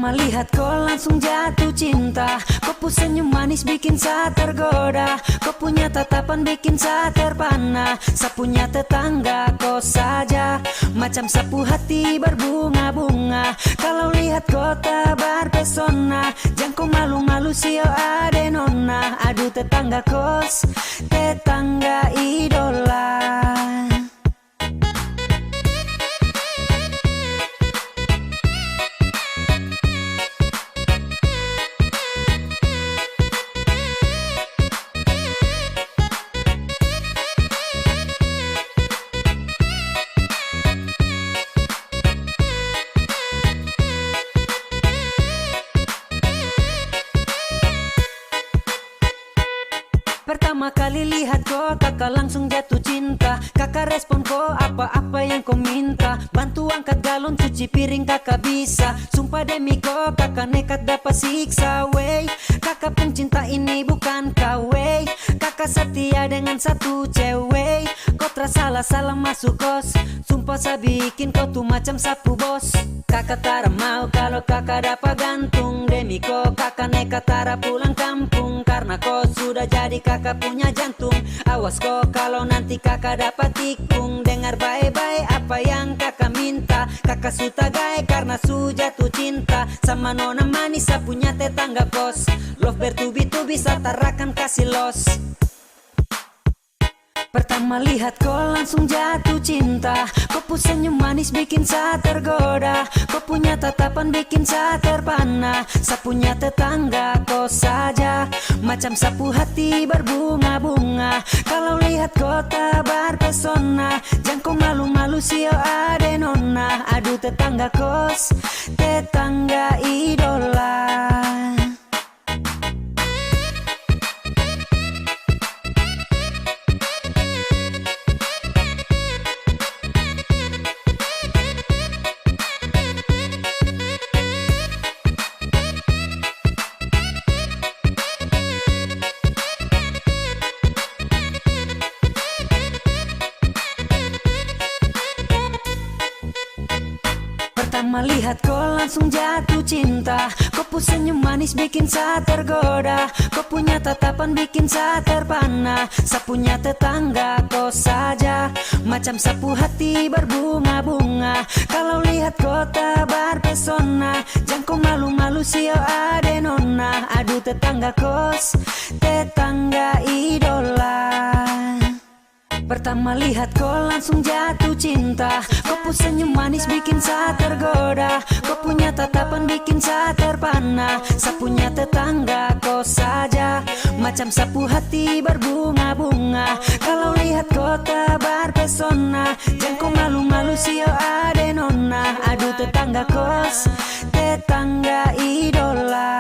[SPEAKER 8] Pertama lihat kau langsung jatuh cinta. Kau punya senyum manis bikin saya tergoda. Kau punya tatapan bikin saya terpana. Sapunya tetangga kau saja, macam sapu hati berbunga-bunga. Kalau lihat kota berpesona, jangan kau malu-malu sio ade nona. Aduh tetangga kos, tetangga idola. Pertama kali lihat kau, kakak langsung jatuh cinta. Kakak respon kau apa-apa yang kau minta. Bantu angkat galon, cuci piring kakak bisa. Sumpah demi kau, kakak nekat dapat siksa. Wey, kakak pencinta ini bukan kau. Wey, kakak setia dengan satu cewek. Kau tersalah-salah masuk kos. Sumpah saya bikin kau tuh macam sapu bos. Kakak tak mau kalau kakak dapat gantung. Demi kau kakak nekat tara pulang kampung. Karena kau sudah jadi kakak punya jantung. Awas kok kalau nanti kakak dapat tikung. Dengar baik-baik apa yang kakak minta. Kakak suka gay karena su jatuh cinta sama nona manis saya punya tetangga kos. Love bertubi-tubi saya tarakan kasih los. Pertama lihat kau langsung jatuh cinta. Kau punya senyum manis bikin saya tergoda. Kau punya tatapan bikin saya terpana. Saya punya tetangga kau saja, macam sapu hati berbunga-bunga. Kalau lihat kota berpesona, jangan kau malu-malu sio ade nona. Aduh tetangga kos, tetangga idola. Pertama lihat kau langsung jatuh cinta. Kau punya senyum manis bikin saya tergoda. Kau punya tatapan bikin saya terpana. Saya punya tetangga kau saja, macam sapu hati berbunga-bunga. Kalau lihat kota berpesona, jangan kau malu-malu sio ade nona. Aduh tetangga kos, tetangga idola. Pertama lihat kau langsung jatuh cinta. Kau punya senyum manis bikin saya tergoda. Kau punya tatapan bikin saya terpana. Saya punya tetangga kau saja, macam sapu hati berbunga-bunga. Kalau lihat kota berpesona, jangan kau malu-malu sio ade nona. Aduh tetangga kos, tetangga idola.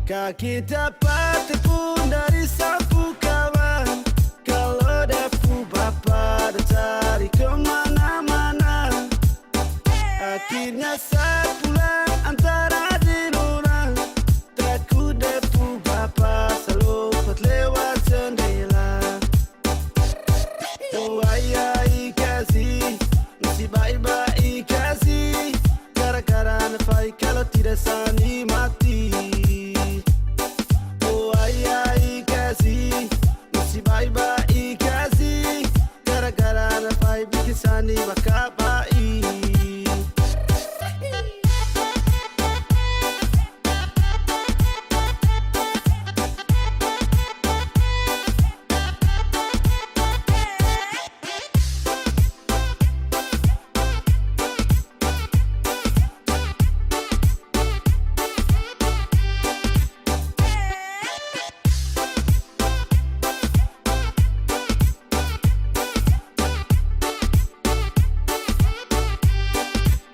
[SPEAKER 13] Kaki dapat tepung dari sapu kawan. Kalau depu bapak dah cari kemana-mana. Akhirnya saya pulang antara di orang. Takut depu bapak selalu lewat jendela. Oh ayai kasih, mesti baik-baik kasih. Gara-gara nafai kalau tidak sani mati. Oh ayai kasih, mesti baik-baik kasih. Gara-gara nafai bikin sani bakal baik.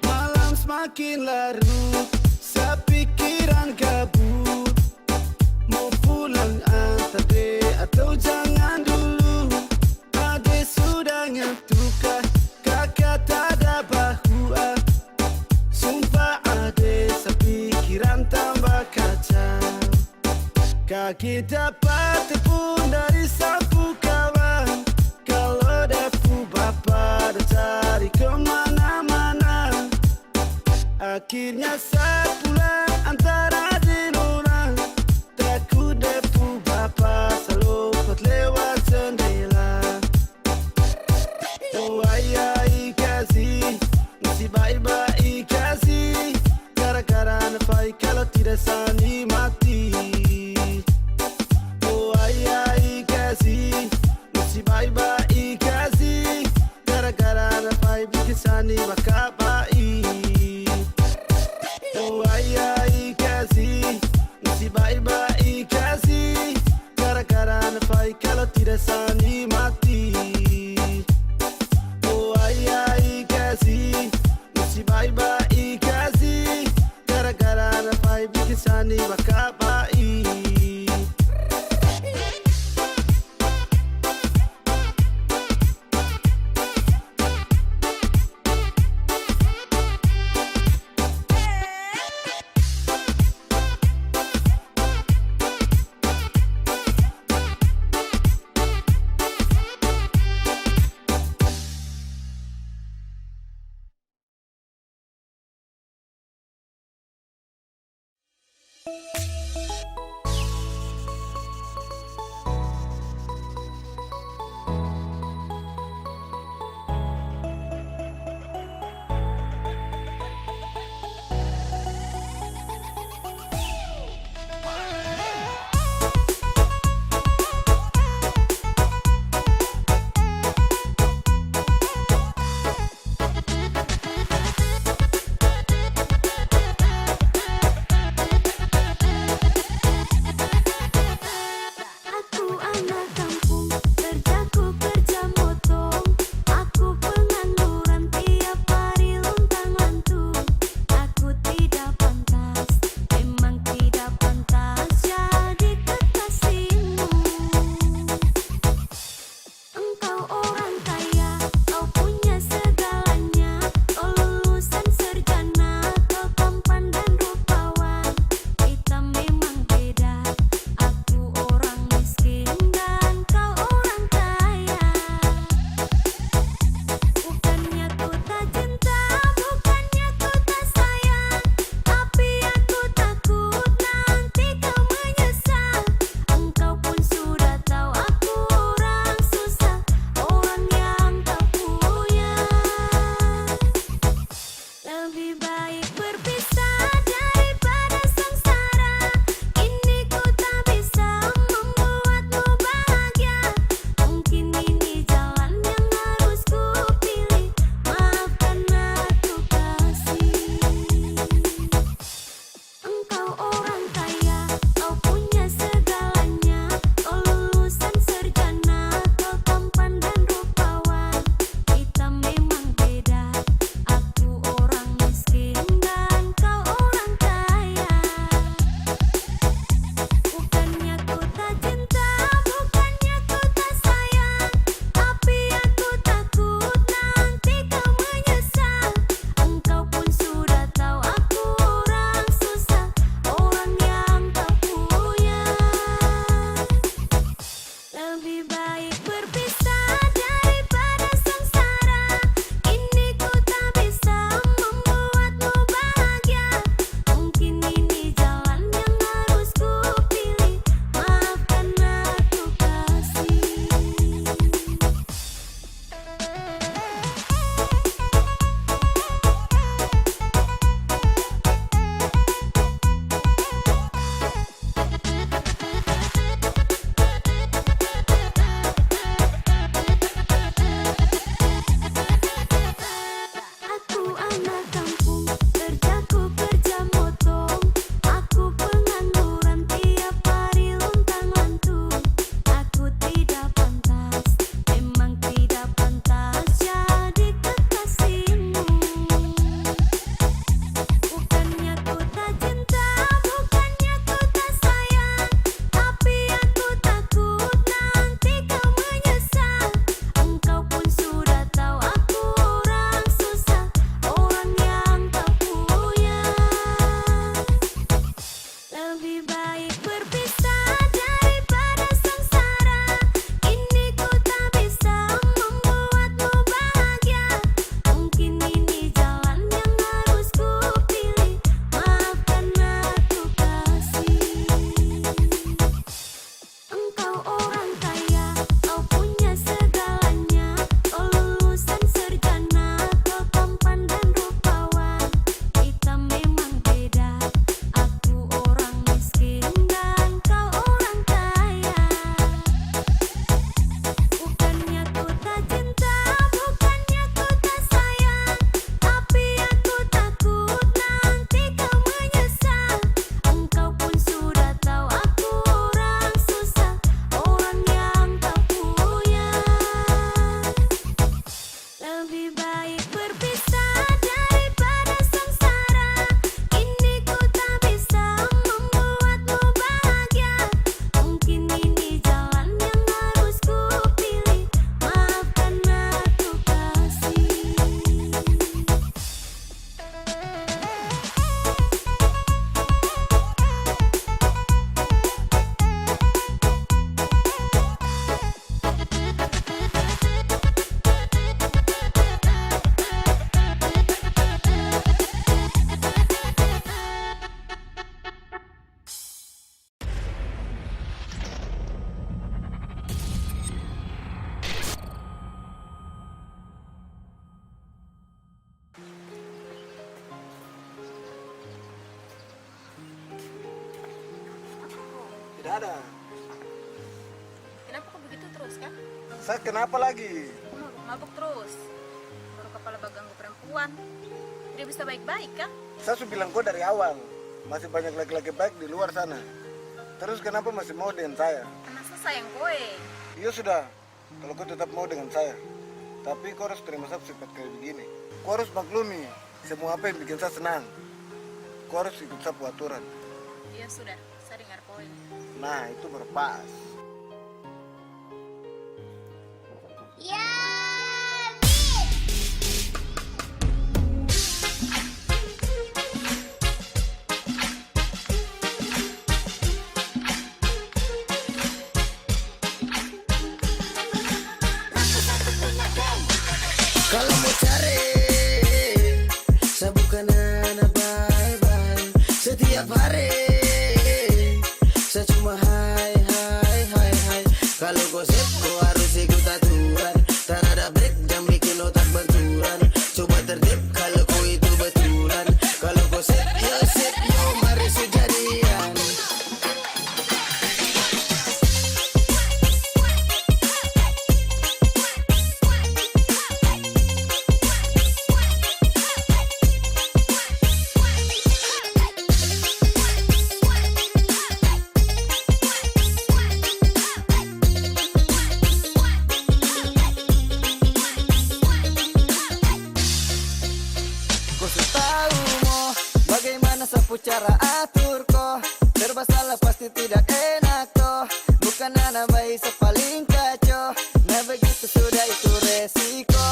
[SPEAKER 13] Malam semakin larut, sepikiran kabut. Mau pulang antar dek atau jangan dulu. Adik sudah ngantuk, kakak tak ada bahu. Sumpah adik sepikiran tambah kacau. Kaki dapat tepung dari sapu kawan. Kalau depu bapak dah cari kemana-mana. Akhirnya saya pulang antara di orang. Takut depu bapak selalu lewat jendela. Oh ayai kasih, mesti baik-baik kasih. Gara-gara nafai kalau tidak sani mati. Oh ayai kasih, mesti baik-baik kasih. Gara-gara nafai bikin sani bakal baik. Oh ayai kasih, mesti baik-baik kasih. Gara-gara nafai kalau tidak sani mati. Oh ayai kasih, mesti baik-baik kasih. Gara-gara nafai bikin sani bakal baik.
[SPEAKER 14] Tidak ada.
[SPEAKER 15] Kenapa kok begitu terus, Kak?
[SPEAKER 14] Saya kenapa lagi?
[SPEAKER 15] Mabuk terus. Baru kepala baganggu perempuan. Dia bisa baik-baik, Kak?
[SPEAKER 14] Saya sudah bilang kok dari awal. Masih banyak laki-laki baik di luar sana. Terus kenapa masih mau dengan saya?
[SPEAKER 15] Karena saya sayang kowe.
[SPEAKER 14] Iya sudah. Kalau kau tetap mau dengan saya. Tapi kau harus terima saya sifat kayak begini. Kau harus maklumi semua apa yang bikin saya senang. Kau harus ikut sapu aturan.
[SPEAKER 15] Iya sudah, saya dengar kowe.
[SPEAKER 14] Nah, itu berpas.
[SPEAKER 12] Ya,
[SPEAKER 2] Kalau mau cari, saya bukan anak bye-bye. Setiap hari, saya cuma hai. Kalau gosip, kau harus ikut aturan. Tak ada break, jam bikin otak benturan. Coba tertib kalau kau itu betulan. Kalau gosip, yo sip, yo mari sejadian. Sapu cara atur ko, serba salah pasti tidak enak toh. Bukan anak bayi sepaling kacau. Nah begitu sudah itu resiko.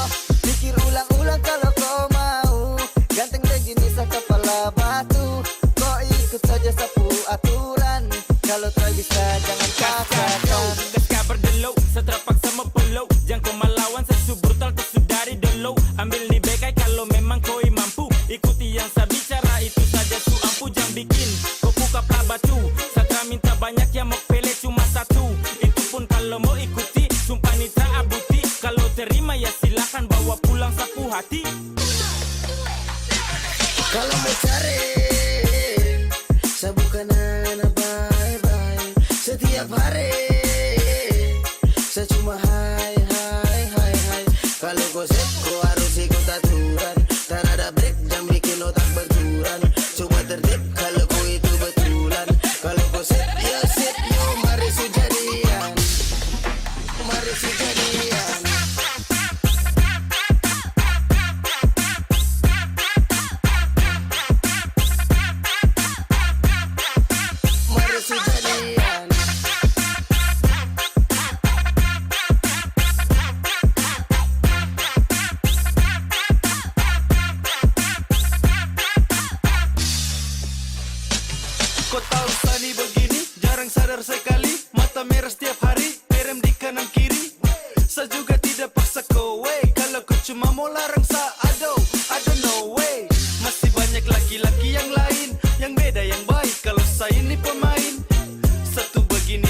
[SPEAKER 2] Pikir ulang-ulang kalau kau mau. Ganteng begini sa kepala batu. Kau ikut saja sapu aturan. Kalau tak bisa jangan paksakan.
[SPEAKER 5] Gas kabar delo, setelah paksa mempelo. Jangan kau melawan sesu brutal kau sudari delo. Ambil nih bekai kalau memang kau mampu. Ikuti yang saya bicara itu saja su ampu. Jangan bikin kau buka pelabatu. Saya minta banyak yang mau pele cuma satu. Itu pun kalau mau ikuti. Sumpah nitra abuti. Kalau terima ya silakan bawa pulang sapu hati.
[SPEAKER 2] Kalau mau cari, saya bukan anak bye-bye. Setiap hari, saya cuma hai. Kalau gosip, kau harus ikut aturan. Tak ada break, jam bikin otak benturan. Coba tertib kalau kau itu betulan. Kalau gosip, yo sip, yo mari sejadian. Mari sejadian. Mari sejadian.
[SPEAKER 9] Kau tahu Sani begini, jarang sadar sekali. Mata merah setiap hari, merem di kanan kiri. Saya juga tidak paksa kau, wey. Kalau kau cuma mau larang saya, I don't know, way. Masih banyak laki-laki yang lain, yang beda, yang baik. Kalau saya ini pemain, satu begini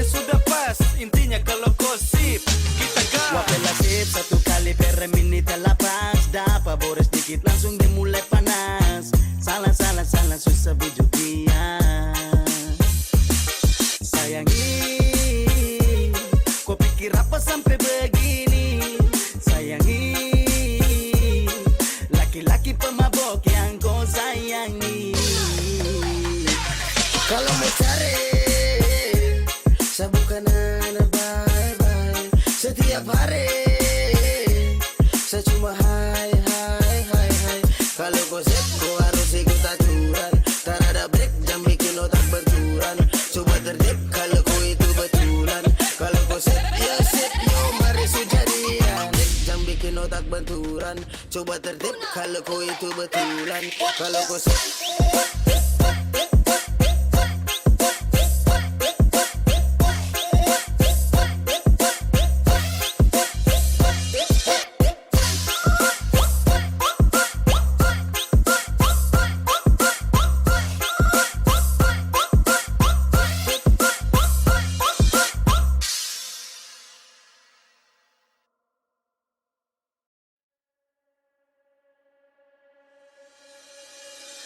[SPEAKER 9] sudah pas. Intinya kalau kau sip, kita gas.
[SPEAKER 3] Wapela sip, satu kali per minute lapas. Dapat boros dikit langsung dimulai panas. Salah, susah bujuk dia. Sayangi, kau pikir apa sampai begini? Sayangi, laki-laki pemabok yang kau sayangi.
[SPEAKER 2] Kalau mau cari, saya bukan anak bye-bye. Setiap hari, saya cuma hai. Kalau gosip, kau harus ikut aturan. Tak ada break, jam bikin otak benturan. Coba tertib kalau kau itu betulan. Kalau gosip, yo sip, yo mari sejadian. Jam bikin otak benturan. Coba tertib kalau kau itu betulan. Kalau gosip.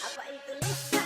[SPEAKER 12] apa itu Lisa?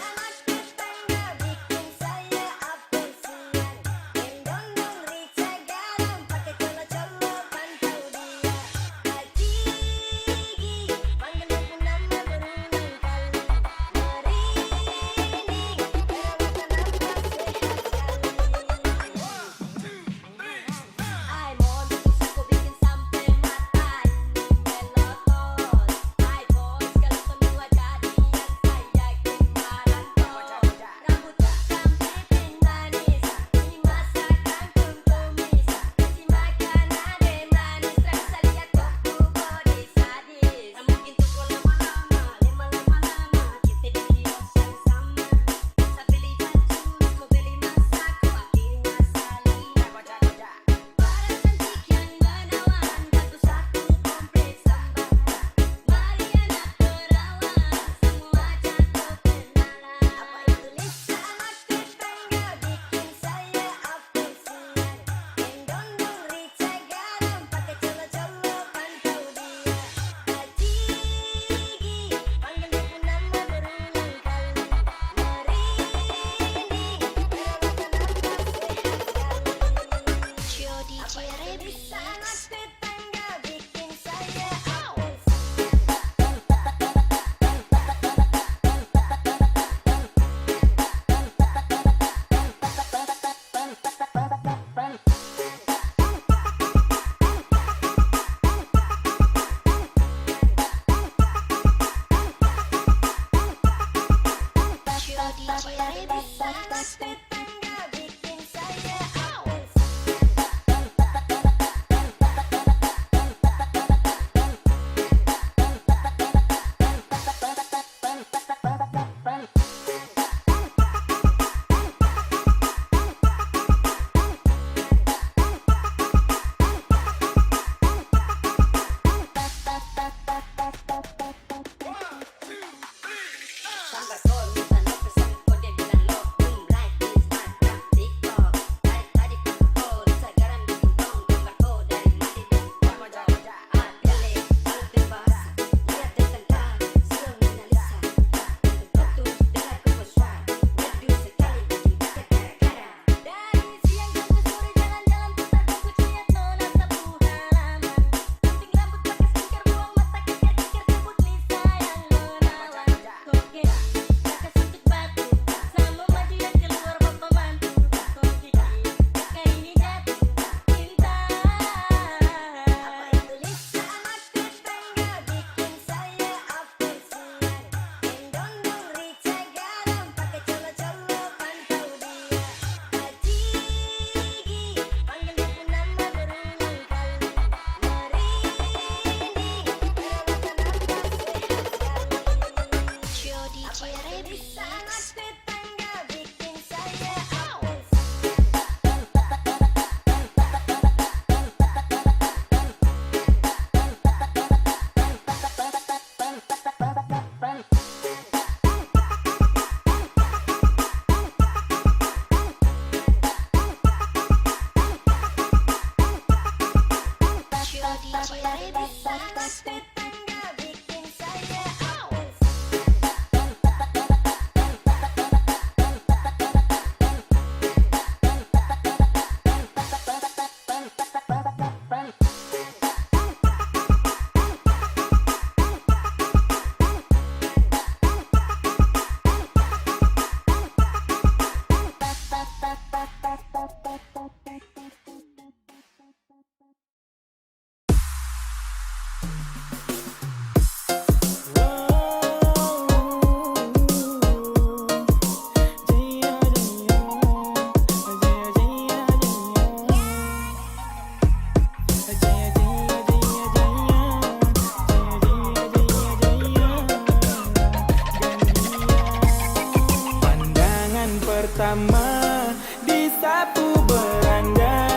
[SPEAKER 8] Pertama disapu beranda,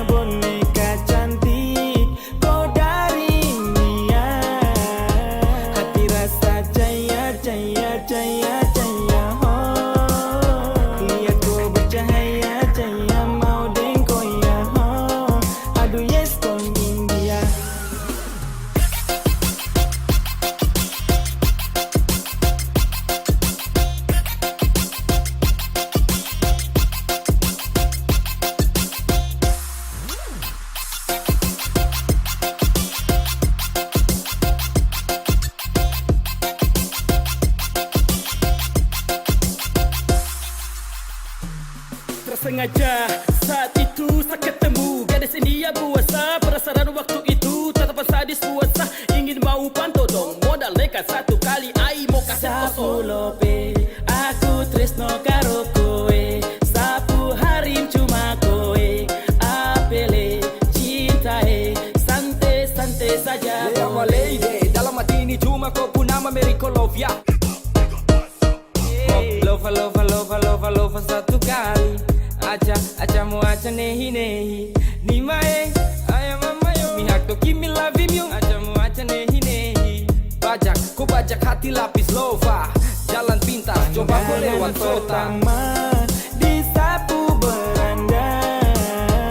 [SPEAKER 8] boneka cantik kau dari India. Hati rasa jaya jaya jaya jaya, oh. Lihat kau bercahaya jaya, mau dengko ya, oh. Aduh yes kau India.
[SPEAKER 16] Sengaja saat itu saya ketemu gadis India puasa. Penasaran waktu itu tatapan sadis puasa. Ingin mau pantau dong modal nekat satu kali ai mau kasih
[SPEAKER 8] Sapu lope, aku tresno karo kowe. Sapu harim cuma kowe. Apele cintae, santai-santai saja.
[SPEAKER 16] Lama lady dalam hati ini cuma kau pun nama Miracle Love ya.
[SPEAKER 8] Lova lova lova lova lova satu kali. Acha mo acha nehi nehi ni mae aya mama yo mi hak to kimi love you. Acha mo acha nehi nehi.
[SPEAKER 16] Bajak hati lapis lova. Jalan pintas coba kau lewat kota.
[SPEAKER 8] Disapu beranda,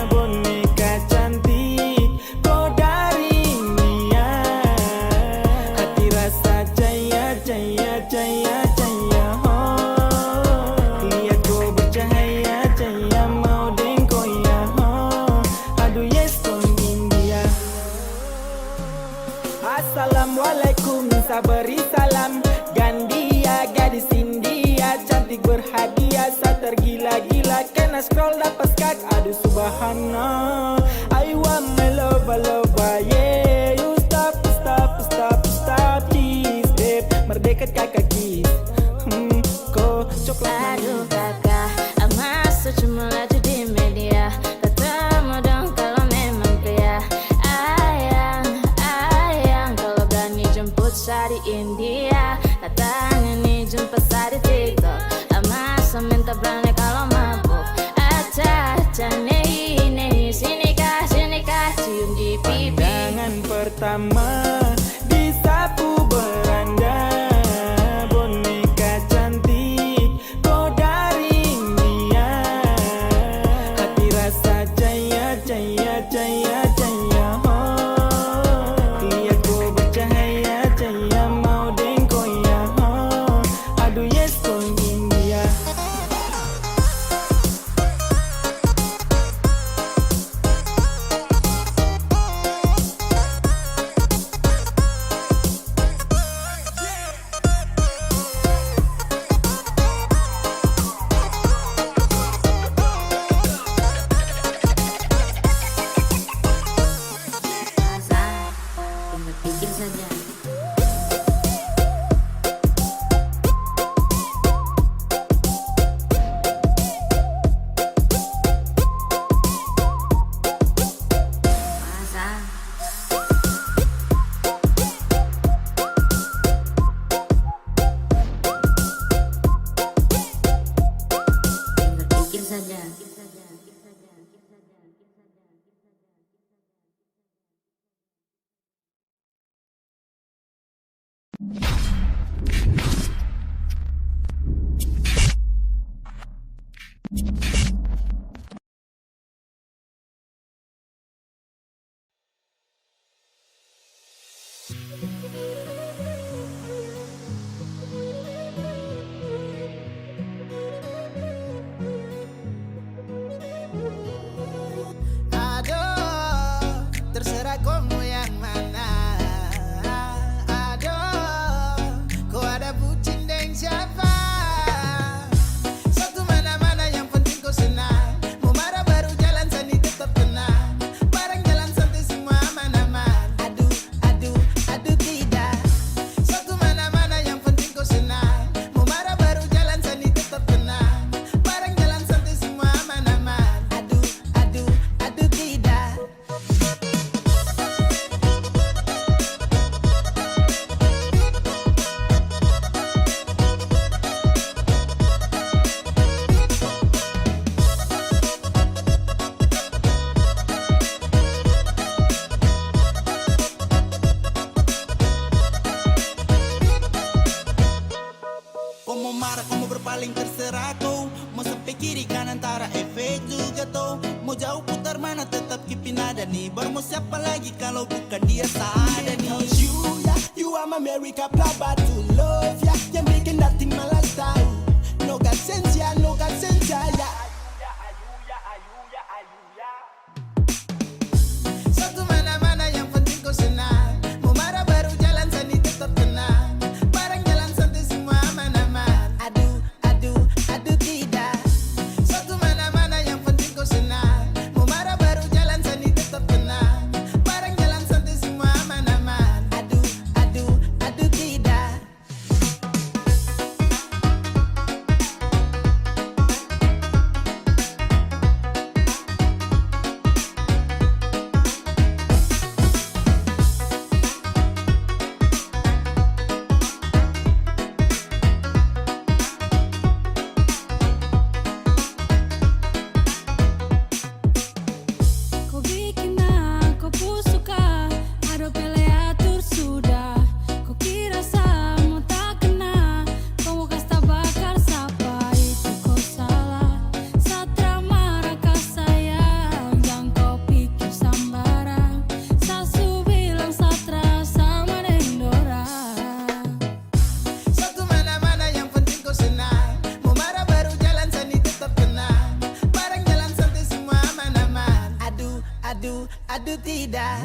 [SPEAKER 8] boneka cantik kau dari India. Hati rasa jaya jaya jaya jaya, oh. Lihat kau bercahaya jaya, mau dengko ya, oh. Aduh yes kau India. Assalamualaikum, sabari salam. Gandia gadis India, cantik berhadiah, saya tergila-gila kena scroll dapat skak. Aduh subhanallah, I want my loba yeah. You stop cheese babe, merdeka kakak kiss. Kau coklat.
[SPEAKER 12] Aduh kakak,
[SPEAKER 1] kalau mabuk. Aca-aca nehi sini kah cium di pipi.
[SPEAKER 8] Pandangan pertama disapu beranda, boneka cantik kau dari India. Hati rasa jaya jaya jaya jaya, oh. Lihat kau bercahaya jaya mau dengko ya, oh. Aduh yes kau India.
[SPEAKER 1] Tinggal pikir saja. Masa? Tinggal pikir saja.
[SPEAKER 13] Aduh, terserah kau mau yang mana. Aduh, kau ada bucin dengan siapa? Satu mana-mana yang penting kau senang. Mau marah baru jalan sani tetap tenang. Barang jalan santai semua aman-aman. Aduh, aduh, aduh tidak. Satu mana-mana yang penting kau senang. Mau marah baru jalan sani tetap tenang. Barang jalan santai semua aman-aman. Aduh, aduh, aduh tidak.
[SPEAKER 11] Kau mau marah, kau mau berpaling terserah kau. Mau sampai kiri kanan antara efek juga tau. Mau jauh putar mana tetap kipin ada nih. Baru mau siapa lagi kalau bukan dia tak ada nih.
[SPEAKER 13] You, ya, you are my America plaba to love ya. Yang bikin nothing malas tahu. No God sense ya, no God sense ya. Satu mana-mana yang penting kau senang. Mau marah baru jalan sani tetap tenang. Barang jalan santai semua aman-aman. Aduh, aduh, aduh tidak. Satu mana-mana yang penting kau senang. Mau marah baru jalan sani tetap tenang. Barang jalan santai semua aman-aman. Aduh, aduh, aduh tidak.
[SPEAKER 1] Kau bikin aku suka, ada pele atur sudah. Kau kira sama tak kena, kau mau kasta bakar sapa itu kau salah. Satra marah kau sayang, jangan kau pikir sambarang. Sasu bilang satra sama Dendora.
[SPEAKER 13] Satu mana-mana yang penting kau senang. Mau marah baru jalan sani tetap tenang. Barang jalan santai semua aman-aman. Aduh, aduh, aduh tidak.